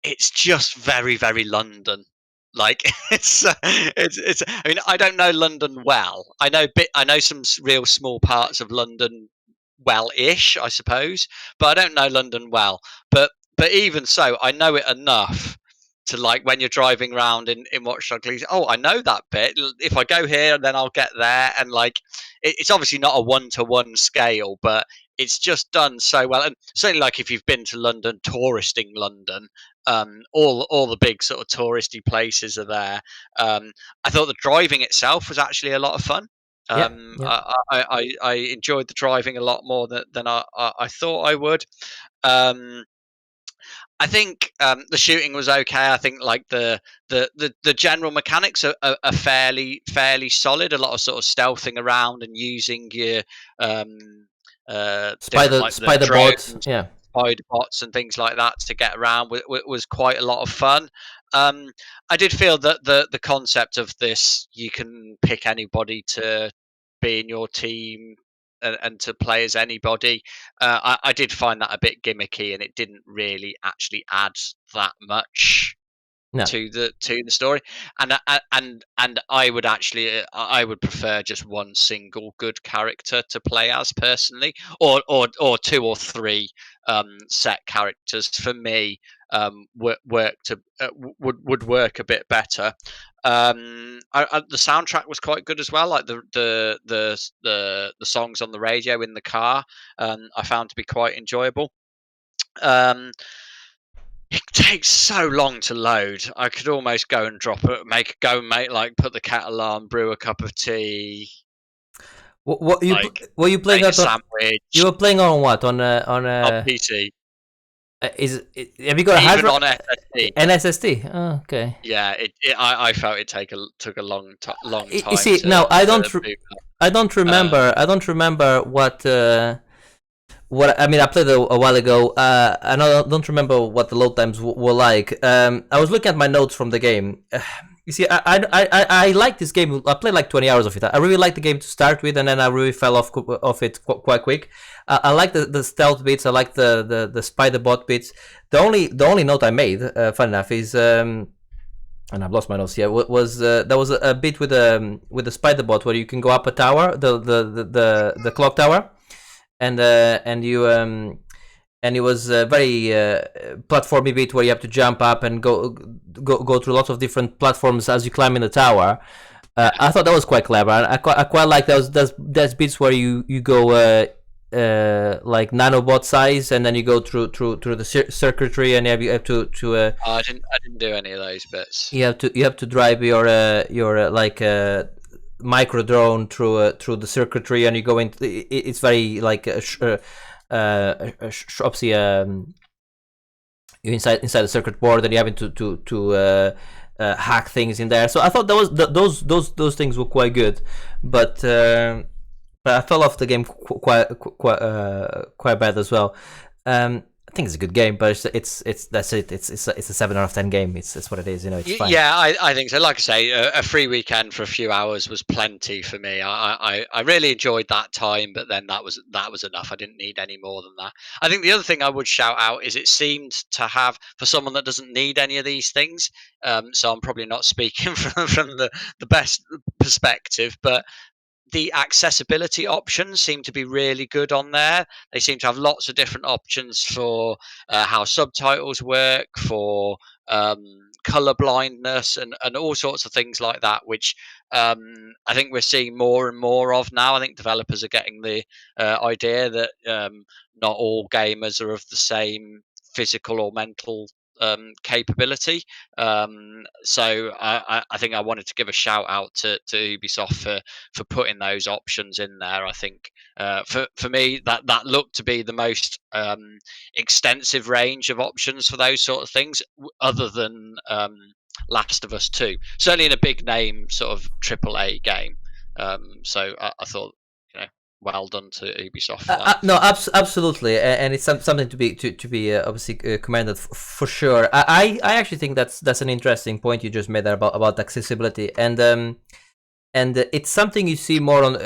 It's just very, very London. Like it's. I mean, I don't know London well. I know some real small parts of London well-ish, I suppose, but I don't know London well. But even so, I know it enough to, like, when you're driving around in Watch Dogs Legion, oh, I know that bit. If I go here, then I'll get there. And like, it's obviously not a one-to-one scale, but it's just done so well. And certainly, like, if you've been to London, touristing London, all the big sort of touristy places are there. I thought the driving itself was actually a lot of fun. Yeah. I enjoyed the driving a lot more than I thought I would. I think the shooting was okay. I think like the general mechanics are fairly solid. A lot of sort of stealthing around and using your spider bots, spider bots and things like that to get around was quite a lot of fun. I did feel that the concept of this, you can pick anybody to be in your team and to play as anybody. I did find that a bit gimmicky, and it didn't really actually add that much to the story. And I would actually I would prefer just one single good character to play as personally, or two or three set characters for me would work a bit better. The soundtrack was quite good as well, like the songs on the radio in the car. I found to be quite enjoyable. It takes so long to load. I could almost go and drop it, put the kettle on, brew a cup of tea. Were you playing on sandwich? You were playing on what? On PC. Have you got a hard on SSD? An SSD? Oh, okay. Yeah, I felt it took a long time. You see, I don't remember what. I mean, I played a while ago, and I don't remember what the load times were like. I was looking at my notes from the game. You see, I like this game. I played like 20 hours of it. I really liked the game to start with, and then I really fell off it quite quick. I like the stealth bits. I like the spider bot bits. The only note I made, fun enough, is and I've lost my notes here. Was there was a bit with the spider bot where you can go up a tower, the clock tower, and it was a very platformy bit where you have to jump up and go through lots of different platforms as you climb in the tower. I thought that was quite clever. I quite like those bits where you go like nanobot size, and then you go through the circuitry, and you have to. I didn't do any of those bits. You have to drive your like micro drone through the circuitry, and you go into. It's very like obviously you're inside the circuit board, and you're having to hack things in there. So I thought those things were quite good, but I fell off the game quite bad as well. I think it's a good game, but it's that's it. It's a 7 out of 10 game. It's what it is. It's fine. Yeah, I think so. Like I say, a free weekend for a few hours was plenty for me. I really enjoyed that time, but then that was enough. I didn't need any more than that. I think the other thing I would shout out is it seemed to have, for someone that doesn't need any of these things. So I'm probably not speaking from the best perspective, but the accessibility options seem to be really good on there. They seem to have lots of different options for how subtitles work, for color blindness, and all sorts of things like that, which I think we're seeing more and more of now. I think developers are getting the idea that not all gamers are of the same physical or mental capability. So I think I wanted to give a shout out to Ubisoft for putting those options in there. I think for me that looked to be the most extensive range of options for those sort of things, other than Last of Us 2. Certainly in a big name sort of AAA game. So I thought, well done to Ubisoft for that. No, absolutely, and it's something to be obviously commended for sure. I actually think that's an interesting point you just made there about accessibility, and it's something you see more on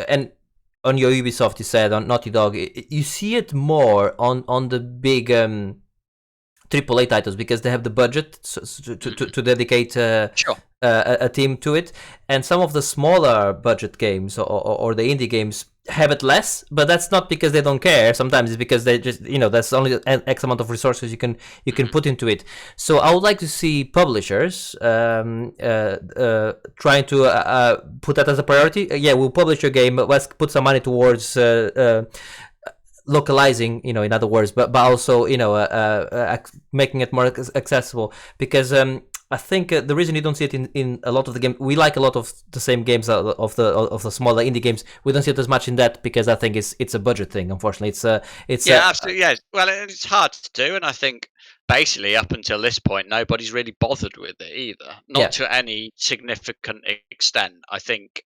your Ubisoft. You said on Naughty Dog, you see it more on the big AAA titles because they have the budget to dedicate Sure. a team to it, and some of the smaller budget games or the indie games have it less, but that's not because they don't care. Sometimes it's because they just that's only X amount of resources you can put into it. So I would like to see publishers trying to put that as a priority. Yeah, we'll publish your game, but let's put some money towards localizing, in other words, but also making it more accessible, because I think the reason you don't see it in a lot of the games, we like a lot of the same games of the smaller indie games. We don't see it as much in that because I think it's a budget thing. Unfortunately, it's absolutely. Yeah, well, it's hard to do, and I think basically up until this point, nobody's really bothered with it either, not to any significant extent. I think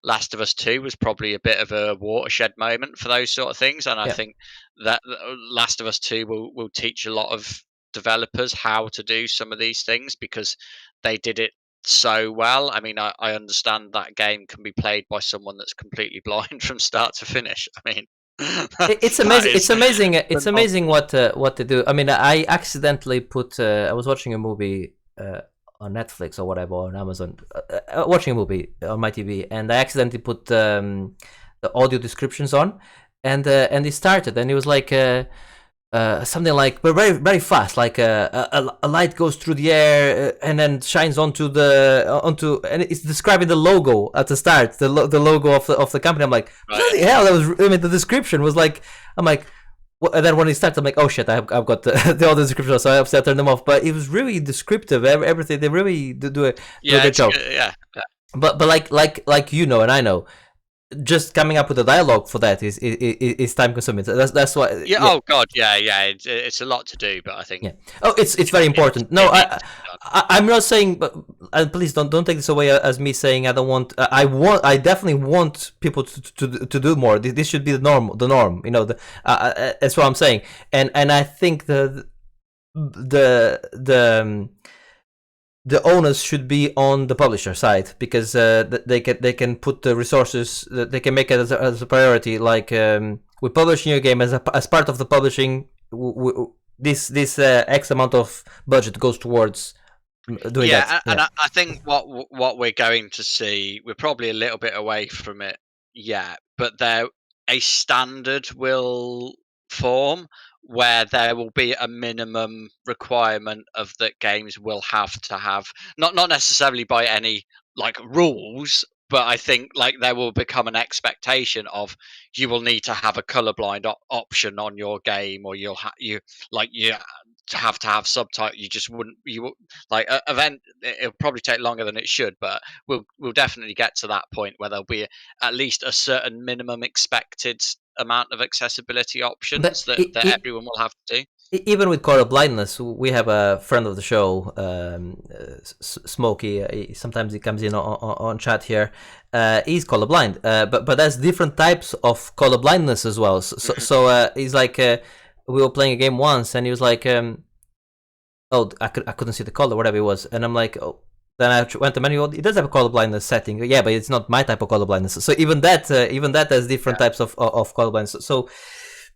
Last of Us 2 was probably a bit of a watershed moment for those sort of things, and I think that Last of Us 2 will teach a lot of developers how to do some of these things because they did it so well. I mean, I understand that game can be played by someone that's completely blind from start to finish. I mean, it's amazing. It's amazing what they do. I mean, I accidentally put. I was watching a movie on Netflix or whatever, on Amazon, watching a movie on my TV, and I accidentally put the audio descriptions on, and it started, and it was like. Something like, but very very fast, like a light goes through the air and then shines onto and it's describing the logo at the start, the logo of the company. I'm like, bloody hell, that was. I mean, the description was like, I'm like, and then when it starts, I'm like, oh shit, I've got the other description, so I turned them off. But it was really descriptive. Everything they really do a good job. Yeah. But like and I know. Just coming up with a dialogue for that is time consuming. So that's why. Yeah. Oh God. Yeah. It's a lot to do, but I think. Yeah. Oh, it's very important. No, I'm not saying, but please don't take this away as me saying I don't want. I definitely want people to do more. This should be the norm. That's what I'm saying. And I think the onus should be on the publisher side, because they can put the resources, they can make it as a priority. Like we're publishing your game as part of the publishing. This X amount of budget goes towards doing that. And I think what we're going to see, we're probably a little bit away from it yet, but a standard will form where there will be a minimum requirement of that games will have to have, not necessarily by any like rules, but I think like there will become an expectation of you will need to have a colorblind option on your game, or you have to have subtitles. You just wouldn't. Event. It'll probably take longer than it should, but we'll definitely get to that point where there'll be at least a certain minimum expected amount of accessibility options that everyone will have to do. Even with color blindness, we have a friend of the show, Smokey. Sometimes he comes in on chat here. He's colorblind, but there's different types of color blindness as well. So he's like, we were playing a game once, and he was like, "Oh, I couldn't see the color, whatever it was," and I'm like, "Oh." Then I went to menu. It does have a color blindness setting, yeah, but it's not my type of color blindness. So even that has different types of color blindness. So,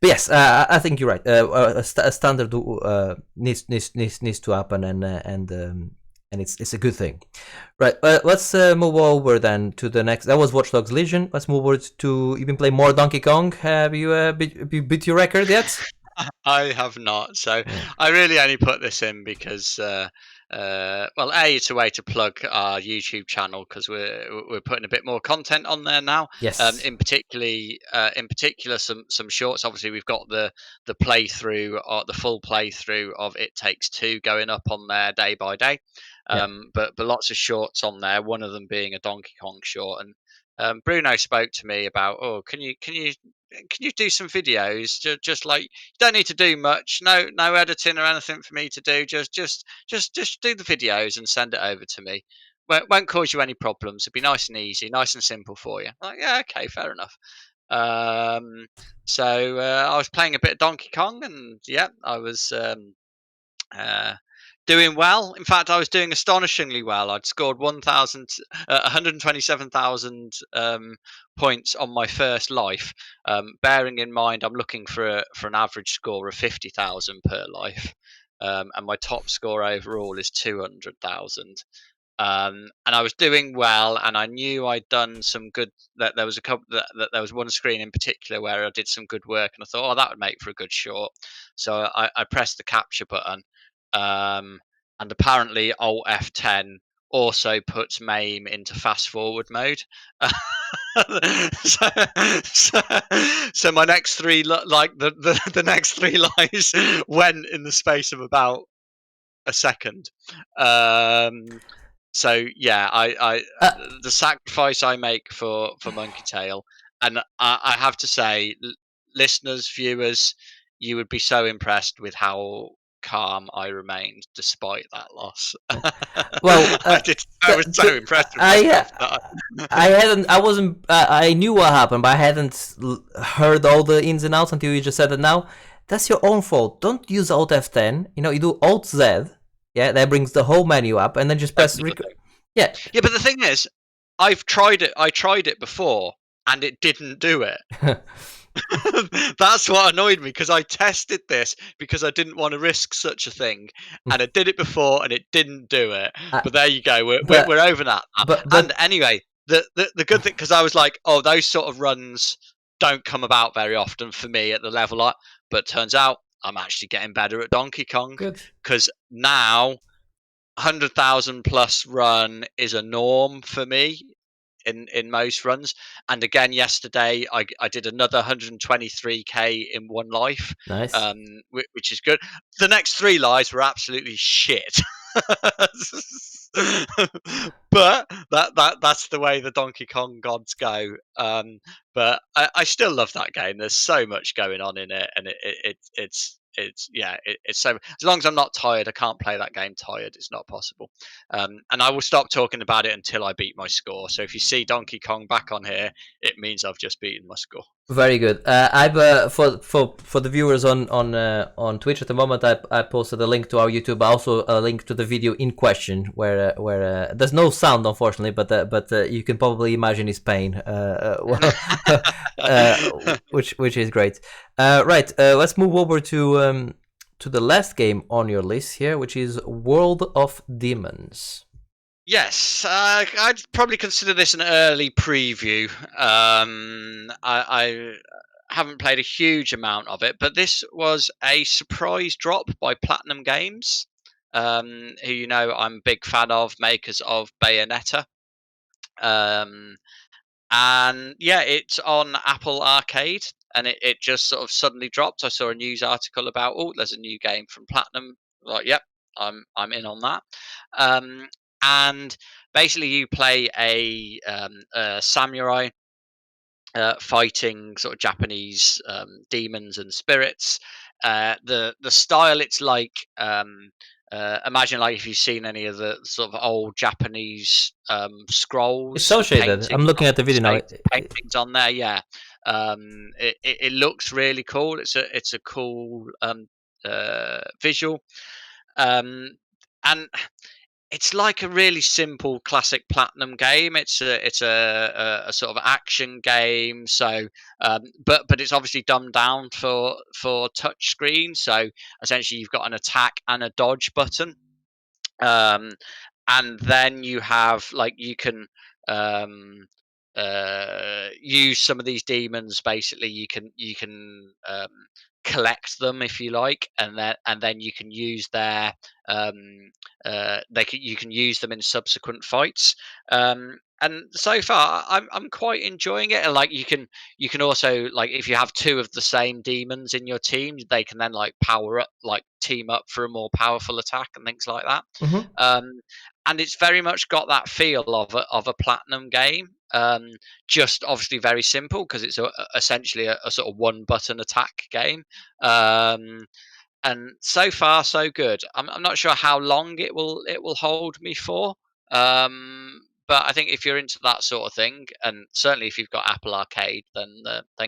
but yes, I think you're right. A standard needs to happen, and it's a good thing, right? Let's move over then to the next. That was Watch Dogs Legion. Let's move over to you've been playing more Donkey Kong. Have you beat your record yet? I have not. So Yeah. I really only put this in because, well, it's a way to plug our YouTube channel because we're putting a bit more content on there now. Yes. In particular, some shorts. Obviously, we've got the playthrough, or the full playthrough of It Takes Two going up on there day by day. Yeah. But lots of shorts on there. One of them being a Donkey Kong short, and Bruno spoke to me about, oh, can you do some videos, just like, you don't need to do much, no editing or anything for me to do, just do the videos and send it over to me. Won't cause you any problems, it'll be nice and easy, nice and simple for you. I'm like, yeah, okay, fair enough. um so I was playing a bit of Donkey Kong, and yeah, I was uh, doing well. In fact, I was doing astonishingly well. I'd scored 127,000 points on my first life. Bearing in mind, I'm looking for an average score of 50,000 per life, and my top score overall is 200,000. And I was doing well, and I knew I'd done some good. That there was a couple. That there was one screen in particular where I did some good work, and I thought, oh, that would make for a good short. So I pressed the capture button, and apparently Alt F10 also puts MAME into fast forward mode. so, so, so my next three, like the next three lives, went in the space of about a second. So yeah, Uh, the sacrifice I make for Monkey Tail, and I have to say, listeners, viewers, you would be so impressed with how calm I remained despite that loss. well, I was so impressed with I myself that I hadn't. I wasn't. I knew what happened, but I hadn't heard all the ins and outs until you just said it now. That's your own fault. Don't use Alt F10. You do Alt Z. Yeah, that brings the whole menu up, and then just press. Yeah. yeah, but the thing is, I've tried it. I tried it before, and it didn't do it. That's what annoyed me, because I tested this because I didn't want to risk such a thing, and I did it before and it didn't do it. But there you go, but we're over that now. but And but anyway, the good thing, because I was like, oh, those sort of runs don't come about very often for me at the level I. But turns out I'm actually getting better at Donkey Kong, good. because now 100,000 plus run is a norm for me in most runs. And again, yesterday I did another 123k in one life, Nice. which is good. The next three lives were absolutely shit. But that's the way the Donkey Kong gods go. But I still love that game. There's so much going on in it, and it's yeah, it's so, as long as I'm not tired, I can't play that game tired. It's not possible. And I will stop talking about it until I beat my score. So if you see Donkey Kong back on here, it means I've just beaten my score. Very good. I've for the viewers on Twitch at the moment, I posted a link to our YouTube, also a link to the video in question, where there's no sound, unfortunately, but you can probably imagine his pain, which is great. Right, let's move over to the last game on your list here, which is World of Demons. Yes, I'd probably consider this an early preview. I haven't played a huge amount of it, but this was a surprise drop by Platinum Games, who I'm a big fan of, makers of Bayonetta. And yeah, it's on Apple Arcade, and it just sort of suddenly dropped. I saw a news article about, oh, there's a new game from Platinum. Like, yep, I'm in on that. And basically, you play a samurai fighting sort of Japanese demons and spirits. The style, it's like imagine like if you've seen any of the sort of old Japanese scrolls. It's cel shaded. I'm looking at the video now. Paintings on there, yeah. It looks really cool. It's a cool visual, and it's like a really simple classic Platinum game. It's a sort of action game. So, but it's obviously dumbed down for touch screen. So essentially, you've got an attack and a dodge button, and then you have like you can use some of these demons. Basically, you can collect them if you like, and then you can use their you can use them in subsequent fights. And so far, I'm quite enjoying it. And like you can also, like, if you have two of the same demons in your team, they can then like power up, like team up for a more powerful attack and things like that. And it's very much got that feel of a Platinum game. Just obviously very simple because it's essentially a sort of one button attack game. And so far so good. I'm not sure how long it will hold me for. But I think if you're into that sort of thing, and certainly if you've got Apple Arcade, then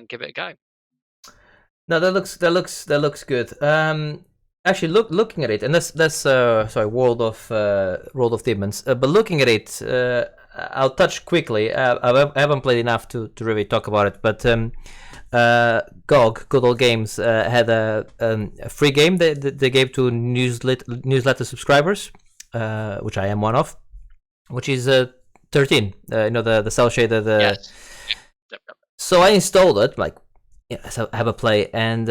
give it a go. No, that looks good. Actually, looking at it, and that's sorry, World of Demons. But looking at it, I'll touch quickly. I haven't played enough to really talk about it, but GOG, Good Old Games, had a free game they gave to newsletter subscribers, which I am one of, which is 13. The cell shaded. Yes. Yep. So I installed it, like, so I have a play, and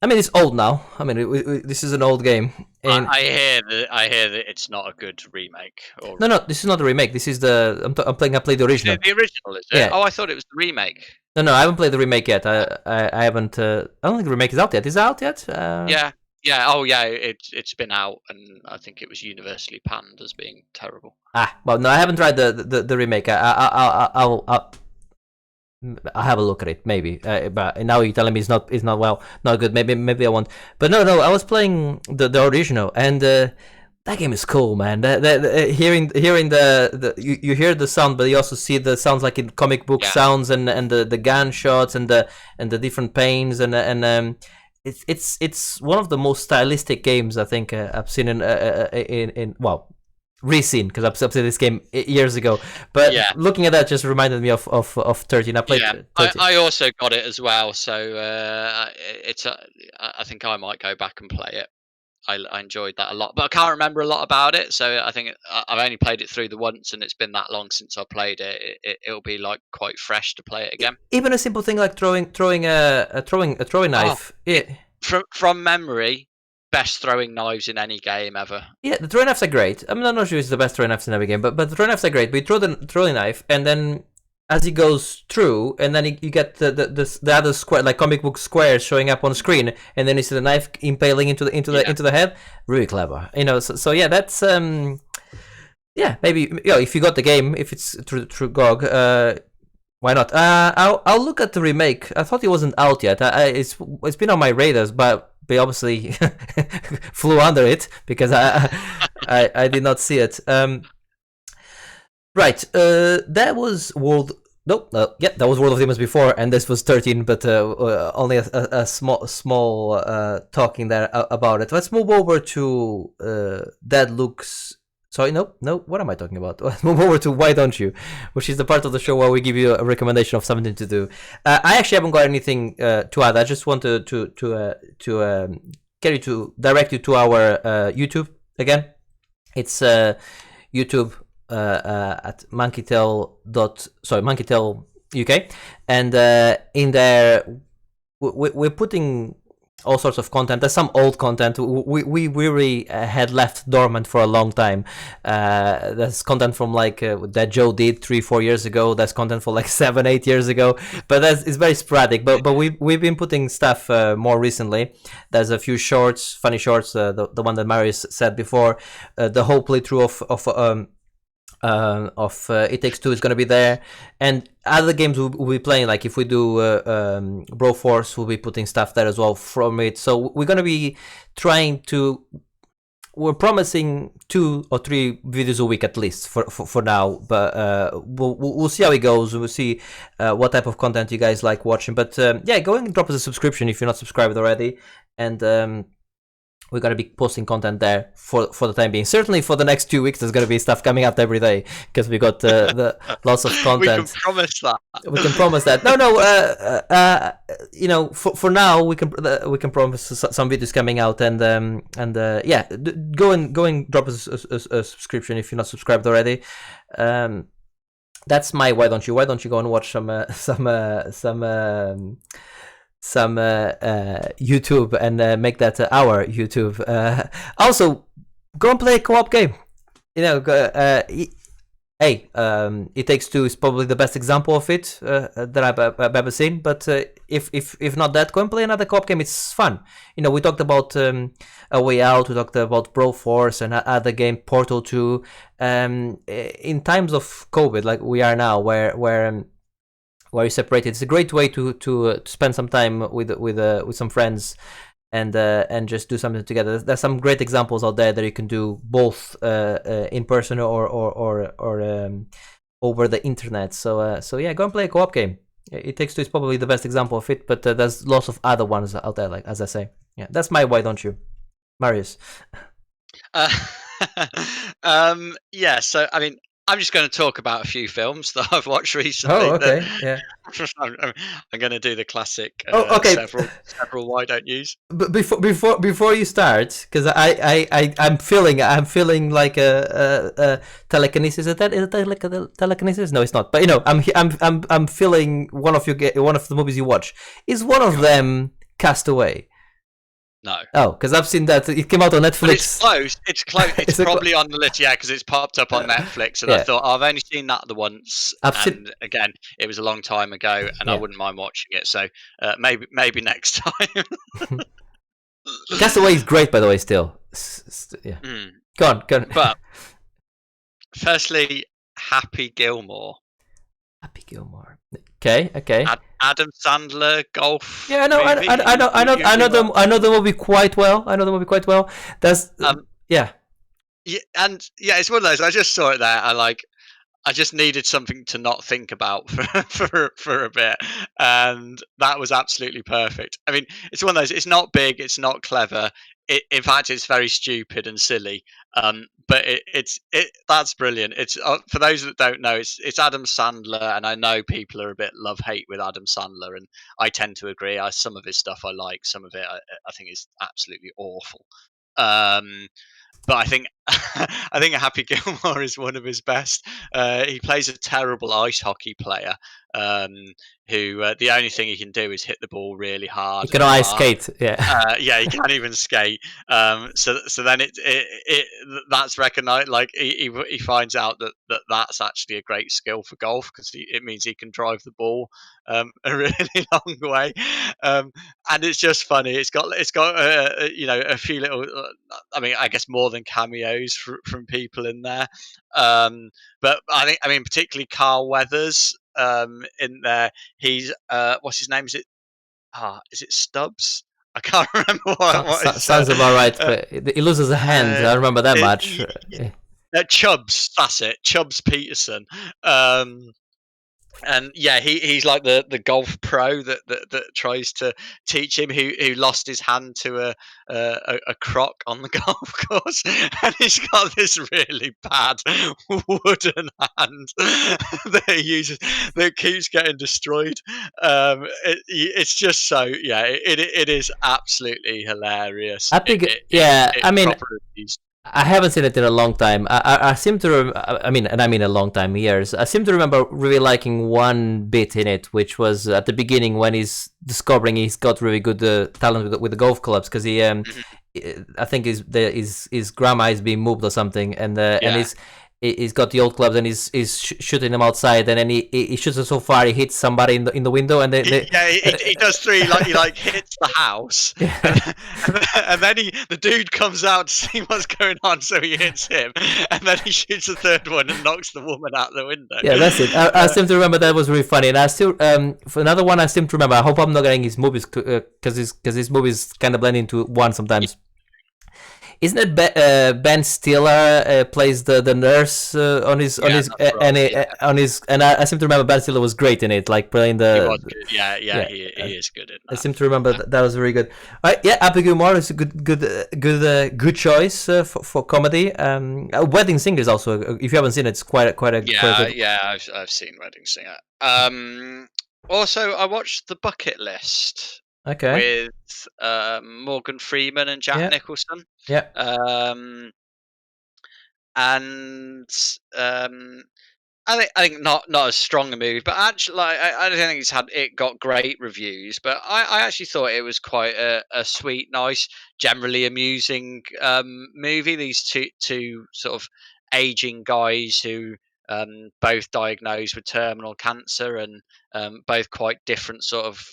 I mean, it's old now. I mean, this is an old game. And I hear that it's not a good remake. No, this is not a remake. This is I'm played the original. The original, is it? Yeah. Oh, I thought it was the remake. No, I haven't played the remake yet. I haven't. I don't think the remake is out yet. Is it out yet? Yeah. Oh, yeah. It's been out, and I think it was universally panned as being terrible. Well, no, I haven't tried the remake. I'll have a look at it, maybe. But now you're telling me it's not good. Maybe I won't. But no, I was playing the original, and that game is cool, man. Hearing the you hear the sound, but you also see the sounds like in comic book sounds, and the gunshots and the different pains, and it's one of the most stylistic games I think I've seen in re-seen, because I've played this game years ago. But looking at that just reminded me of 13. I played. Yeah, 13. I also got it as well, so I think I might go back and play it. I enjoyed that a lot, but I can't remember a lot about it. So I think I've only played it through the once, and it's been that long since I played it. It'll be like quite fresh to play it again. Even a simple thing like throwing a throwing knife. From memory, best throwing knives in any game ever. Yeah, the throwing knives are great. I'm not sure it's the best throwing knives in every game, but the throwing knives are great. But you throw the throwing knife, and then as it goes through, and then you get the other square, like comic book squares showing up on screen, and then you see the knife impaling into the head. Really clever, So yeah, that's maybe if you got the game, if it's through GOG, why not? I'll look at the remake. I thought it wasn't out yet. It's been on my radars, but they obviously flew under it because I did not see it. Right, that was World. That was World of Demons before, and this was 13, but only a small talking there about it. Let's move over to That Looks. Sorry, no. What am I talking about? Let's move over to Why Don't You, which is the part of the show where we give you a recommendation of something to do. I actually haven't got anything to add. I just wanted to direct you to our YouTube again. It's YouTube. At Monkeytail UK, and in there we're putting all sorts of content. There's some old content we really had left dormant for a long time. There's content from like that Joe did 3-4 years ago. There's content for like 7-8 years ago, but it's very sporadic. But we've been putting stuff more recently. There's a few shorts, funny shorts. The one that Marius said before. The whole playthrough of It Takes Two is going to be there, and other games we'll be playing, like if we do Broforce, we'll be putting stuff there as well from it. So we're going to be trying to we're promising 2 or 3 videos a week at least for now, but we'll see how it goes. We'll see what type of content you guys like watching. But yeah, go and drop us a subscription if you're not subscribed already, and we're gonna be posting content there for the time being. Certainly for the next 2 weeks, there's gonna be stuff coming out every day because we got the lots of content. We can promise that. We can promise that. No. For now, we can promise some videos coming out, and yeah, go and drop us a subscription if you're not subscribed already. That's my why don't you go and watch some YouTube and make that our YouTube. Also, go and play a co-op game. It Takes Two is probably the best example of it that I've ever seen. But if not that, go and play another co-op game. It's fun. We talked about A Way Out. We talked about Broforce and other game, Portal 2. In times of COVID, like we are now, where you're separated, it's a great way to spend some time with some friends and just do something together. There's some great examples out there that you can do both in person or over the internet. So yeah, go and play a co-op game. It Takes Two is probably the best example of it, but there's lots of other ones out there, like as I say. Yeah, that's my why don't you, Marius. Yeah, so I mean, I'm just going to talk about a few films that I've watched recently. Oh, okay. Yeah. I'm going to do the classic. Okay. Several why don't yous. But before you start, because I'm feeling like a telekinesis. Is it like a telekinesis? No, it's not. But I'm feeling one of the movies you watch. Is one of them Castaway? No. Oh, because I've seen that. It came out on Netflix. But it's close. It's close. It's probably on the list, yeah, because it's popped up on Netflix. And I thought, I've only seen that the once. Again, it was a long time ago, and I wouldn't mind watching it. So maybe next time. Castaway is great, by the way, still. Yeah. Go on. But firstly, Happy Gilmore. Happy Gilmore. Okay. Adam Sandler golf. Yeah, I know the movie quite well. That's yeah, and it's one of those. I just saw it there. I just needed something to not think about for a bit, and that was absolutely perfect. I mean, it's one of those. It's not big. It's not clever. In fact, it's very stupid and silly. But that's brilliant. It's for those that don't know, it's Adam Sandler, and I know people are a bit love-hate with Adam Sandler, and I tend to agree. Some of his stuff I like, some of it I think is absolutely awful. But I think Happy Gilmore is one of his best. He plays a terrible ice hockey player who the only thing he can do is hit the ball really hard. He can ice skate, yeah. Yeah, he can't even skate. So then that's recognised. Like he finds out that's actually a great skill for golf because it means he can drive the ball a really long way, and it's just funny. It's got a few little. I mean, I guess more than cameos from people in there. But I mean, particularly Carl Weathers in there. He's what's his name? Is it Stubbs? I can't remember what sounds about right. But he loses a hand. I remember that much. Chubbs, that's it. Chubbs Peterson. And yeah, he's like the golf pro that tries to teach him, who lost his hand to a croc on the golf course, and he's got this really bad wooden hand that he uses that keeps getting destroyed. It's just so it is absolutely hilarious. I think I mean. I haven't seen it in a long time. I seem to, I mean a long time, years. I seem to remember really liking one bit in it, which was at the beginning when he's discovering he's got really good talent with the golf clubs, because he, I think his grandma is being moved or something, and he's got the old clubs and he's shooting them outside, and then he shoots it so far he hits somebody in the window, and he does three, he hits the house, and then the dude comes out to see what's going on, so he hits him, and then he shoots the third one and knocks the woman out the window. Yeah, that's it. I seem to remember that was really funny, and I still for another one I seem to remember. I hope I'm not getting his movies because his movies kind of blend into one sometimes. Isn't it Ben Stiller plays the nurse on his and I seem to remember Ben Stiller was great in it, like playing the. He was good. Yeah, he is good in that. I seem to remember that was very good. All right, yeah, Happy Gilmore is a good choice for comedy. Wedding Singer is also, if you haven't seen it, it's quite a I've seen Wedding Singer. Also, I watched The Bucket List. Okay. With Morgan Freeman and Jack Nicholson. Yeah. I think not as strong a movie, but actually, like, I don't think it got great reviews. But I actually thought it was quite a sweet, nice, generally amusing movie. These two sort of aging guys who both diagnosed with terminal cancer and both quite different sort of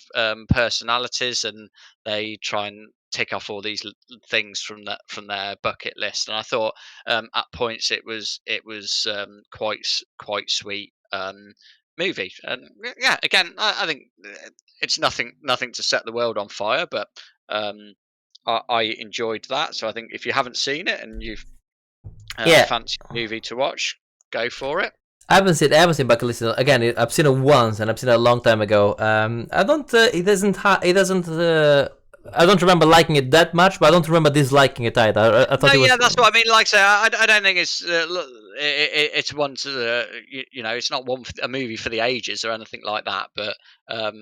personalities, and they try and tick off all these things from their bucket list. And I thought at points it was quite sweet movie. And yeah, again, I think it's nothing to set the world on fire, but I enjoyed that. So I think if you haven't seen it and you've fancy a movie to watch, go for it. I haven't seen Bucket List again. I've seen it once, and I've seen it a long time ago. I don't. It doesn't. I don't remember liking it that much, but I don't remember disliking it either. I thought it was... Yeah, that's what I mean. Like I say, I don't think it's one to it's not a movie for the ages or anything like that. But I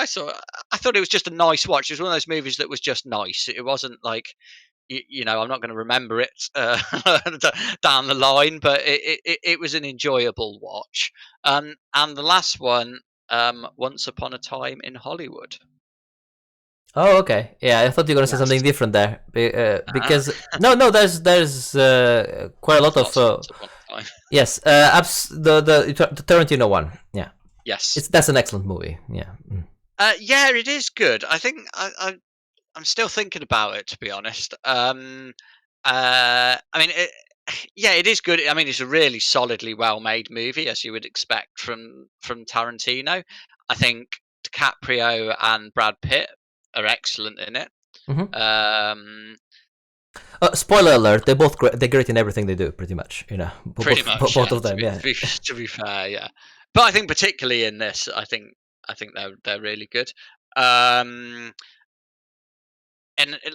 thought it was just a nice watch. It was one of those movies that was just nice. It wasn't like I'm not going to remember it down the line, but it was an enjoyable watch. And the last one, Once Upon a Time in Hollywood. Oh, okay. Yeah, I thought you were gonna say something different there, because there's quite a lot of yes, the Tarantino one. Yeah. Yes. That's an excellent movie. Yeah. Yeah, it is good. I think I'm still thinking about it, to be honest. I mean, it is good. I mean, it's a really solidly well-made movie, as you would expect from Tarantino. I think DiCaprio and Brad Pitt are excellent in it. Mm-hmm. Spoiler alert: they're great in everything they do, pretty much. Both of them. To be fair, yeah. But I think particularly in this, I think they're really good. And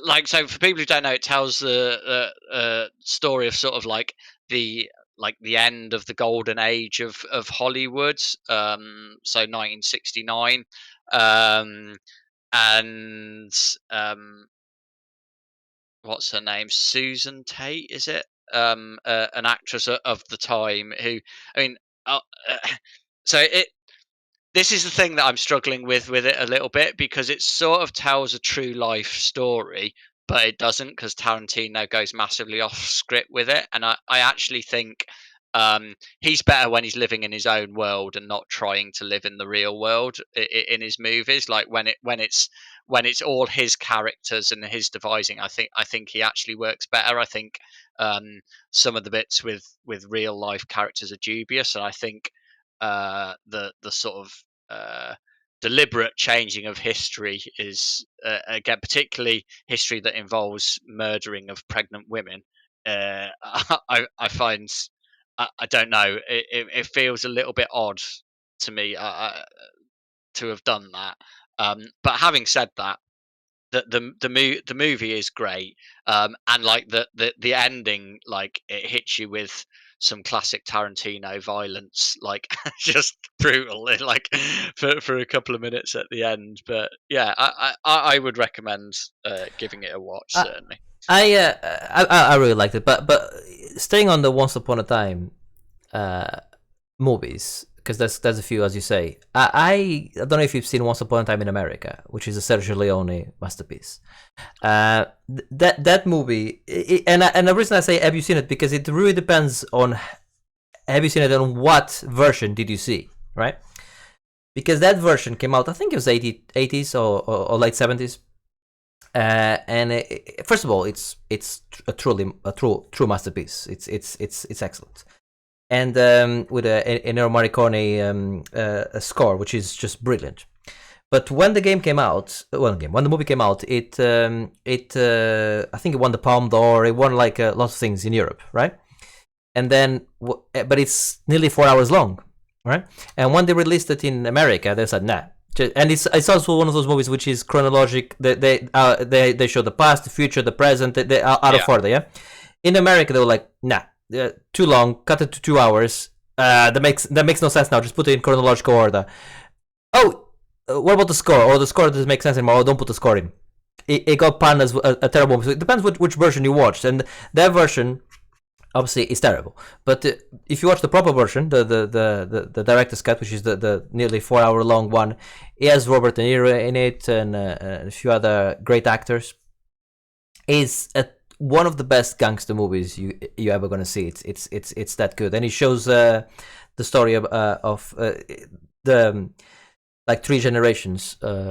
like, so for people who don't know, it tells the story of sort of like the end of the golden age of Hollywood. So 1969. And what's her name? Susan Tate, is it? An actress of the time who, I mean, so this is the thing that I'm struggling with it a little bit, because it sort of tells a true life story, but it doesn't, because Tarantino goes massively off script with it. And I actually think he's better when he's living in his own world and not trying to live in the real world in his movies. Like when it's all his characters and his devising, I think he actually works better. I think some of the bits with real life characters are dubious, and I think the sort of deliberate changing of history is again, particularly history that involves murdering of pregnant women. I find, I don't know, it feels a little bit odd to me to have done that. But having said that, the movie is great, and like the ending, like it hits you with some classic Tarantino violence, like just brutal, like for a couple of minutes at the end. But yeah, I would recommend giving it a watch, certainly. I really liked it, but staying on the Once Upon a Time movies, because there's a few, as you say. I don't know if you've seen Once Upon a Time in America, which is a Sergio Leone masterpiece. That movie, and the reason I say have you seen it, because it really depends on have you seen it and what version did you see, right? Because that version came out, I think it was 80s or late 70s. And first of all, it's a true masterpiece. It's excellent, and with an Ennio Morricone score, which is just brilliant. But when the game came out, when the movie came out, I think it won the Palme d'Or. It won like lots of things in Europe, right? And then, but it's nearly 4 hours long, right? And when they released it in America, they said nah. And it's also one of those movies which is chronologic. They show the past, the future, the present. They are out of order, yeah. In America, they were like nah, too long. Cut it to 2 hours. That makes no sense now. Just put it in chronological order. Oh. What about the score? Or the score doesn't make sense anymore. Oh, don't put the score in. It got panned as a terrible movie. So it depends which version you watched, and that version obviously is terrible. But if you watch the proper version, the director's cut, which is the nearly 4 hour long one, it has Robert De Niro in it and a few other great actors. Is one of the best gangster movies you ever gonna see. It's that good, and it shows the story of the like 3 generations of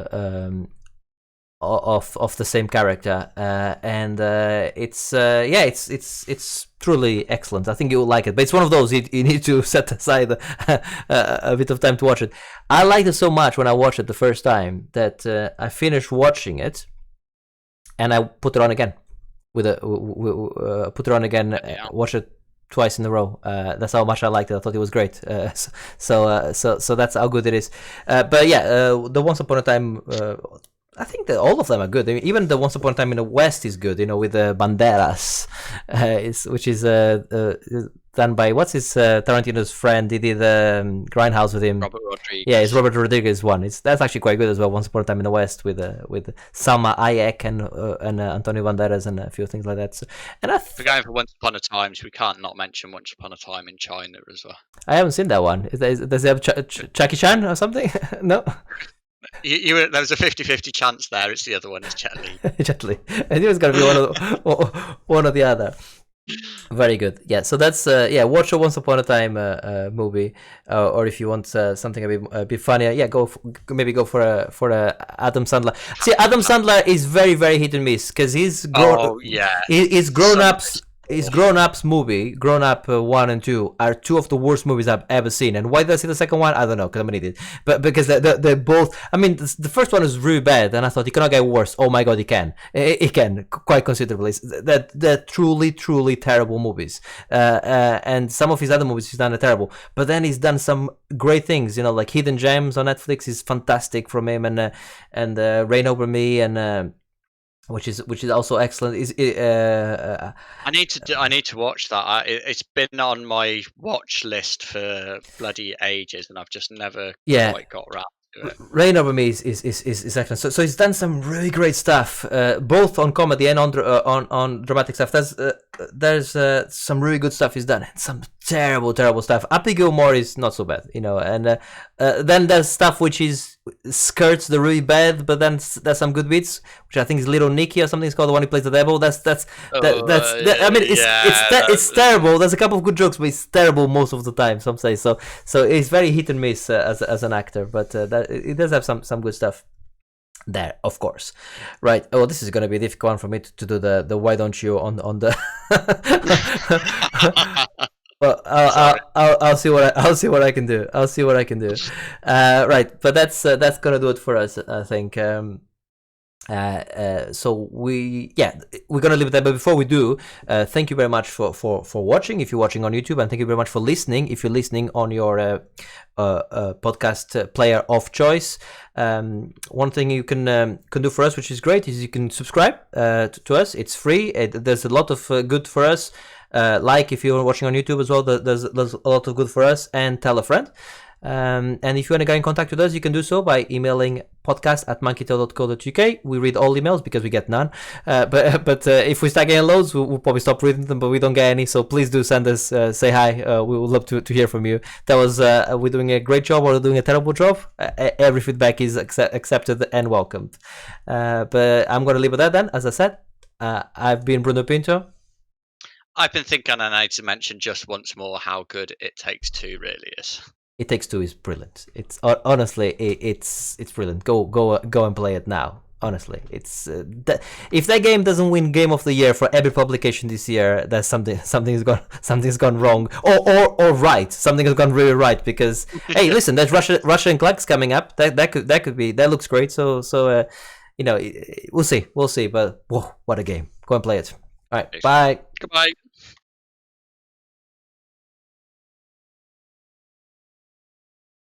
the same character, and it's truly excellent. I think you will like it, but it's one of those you need to set aside a bit of time to watch it. I liked it so much when I watched it the first time that I finished watching it, and I put it on again. Put it on again, watch it twice in a row. That's how much I liked it. I thought it was great. So that's how good it is. But yeah, the Once Upon a Time. I think that all of them are good. I mean, even the Once Upon a Time in the West is good. With Banderas, which is done by what's his Tarantino's friend. He did Grindhouse with him. Robert Rodriguez. Yeah, it's Robert Rodriguez one. That's actually quite good as well. Once Upon a Time in the West with Salma Hayek and Antonio Banderas and a few things like that. So, and if we're going for Once Upon a Time, so we can't not mention Once Upon a Time in China as well. I haven't seen that one. Does it have Jackie Chan or something? No. There was a 50-50 chance there. It's the other one. It's Jet Li. Jet Li. I knew it was going to be one or the other. Very good. Yeah. So that's watch a Once Upon a Time movie, or if you want something a bit funnier, go for Adam Sandler. See, Adam Sandler is very, very hit and miss because he's grown ups. His Grown Ups movie, Grown Up 1 and 2, are 2 of the worst movies I've ever seen. And why did I see the second one? I don't know, because I'm an idiot. But because they're both... I mean, the first one is really bad, and I thought, it cannot get worse. Oh my god, it can. It can, quite considerably. They're truly, truly terrible movies. And some of his other movies he's done are terrible. But then he's done some great things, like Hidden Gems on Netflix is fantastic from him, and Reign Over Me, and... which is also excellent. I need to watch that. It's been on my watch list for bloody ages, and I've just never quite got around to it. Reign Over Me is excellent. So he's done some really great stuff, both on comedy and on dramatic stuff. There's some really good stuff he's done, and some terrible stuff. Happy Gilmore is not so bad, and then there's stuff which skirts the really bad, but then there's some good bits, which I think is Little Nicky or something. It's called the one who plays the devil. I mean, it's terrible. There's a couple of good jokes, but it's terrible most of the time. Some say so. So it's very hit and miss as an actor, but it does have some good stuff there, of course. Right. Oh, this is going to be a difficult one for me to do the why don't you on the. Well, I'll see what I can do. Right, but that's gonna do it for us, I think. So we're gonna leave it there. But before we do, thank you very much for watching. If you're watching on YouTube, and thank you very much for listening. If you're listening on your podcast player of choice, one thing you can do for us, which is great, is you can subscribe to us. It's free. There's a lot of good for us. Like if you're watching on YouTube as well, there's a lot of good for us, and tell a friend. And if you want to get in contact with us, you can do so by emailing podcast@monkeytail.co.uk. We read all emails because we get none. But if we start getting loads, we'll probably stop reading them, but we don't get any. So please do send us, say hi. We would love to hear from you. That was, we're doing a great job or doing a terrible job. Every feedback is accepted and welcomed. But I'm going to leave it there then. As I said, I've been Bruno Pinto. I've been thinking I need to mention just once more how good It Takes Two really is. It Takes Two is brilliant. It's honestly, it's brilliant. Go and play it now. Honestly, it's if that game doesn't win Game of the Year for every publication this year, there's something's gone wrong, or right. Something has gone really right because hey, listen, there's Russia and Clucks coming up. That could be, that looks great. So we'll see, but whoa, what a game! Go and play it. All right, bye. Goodbye.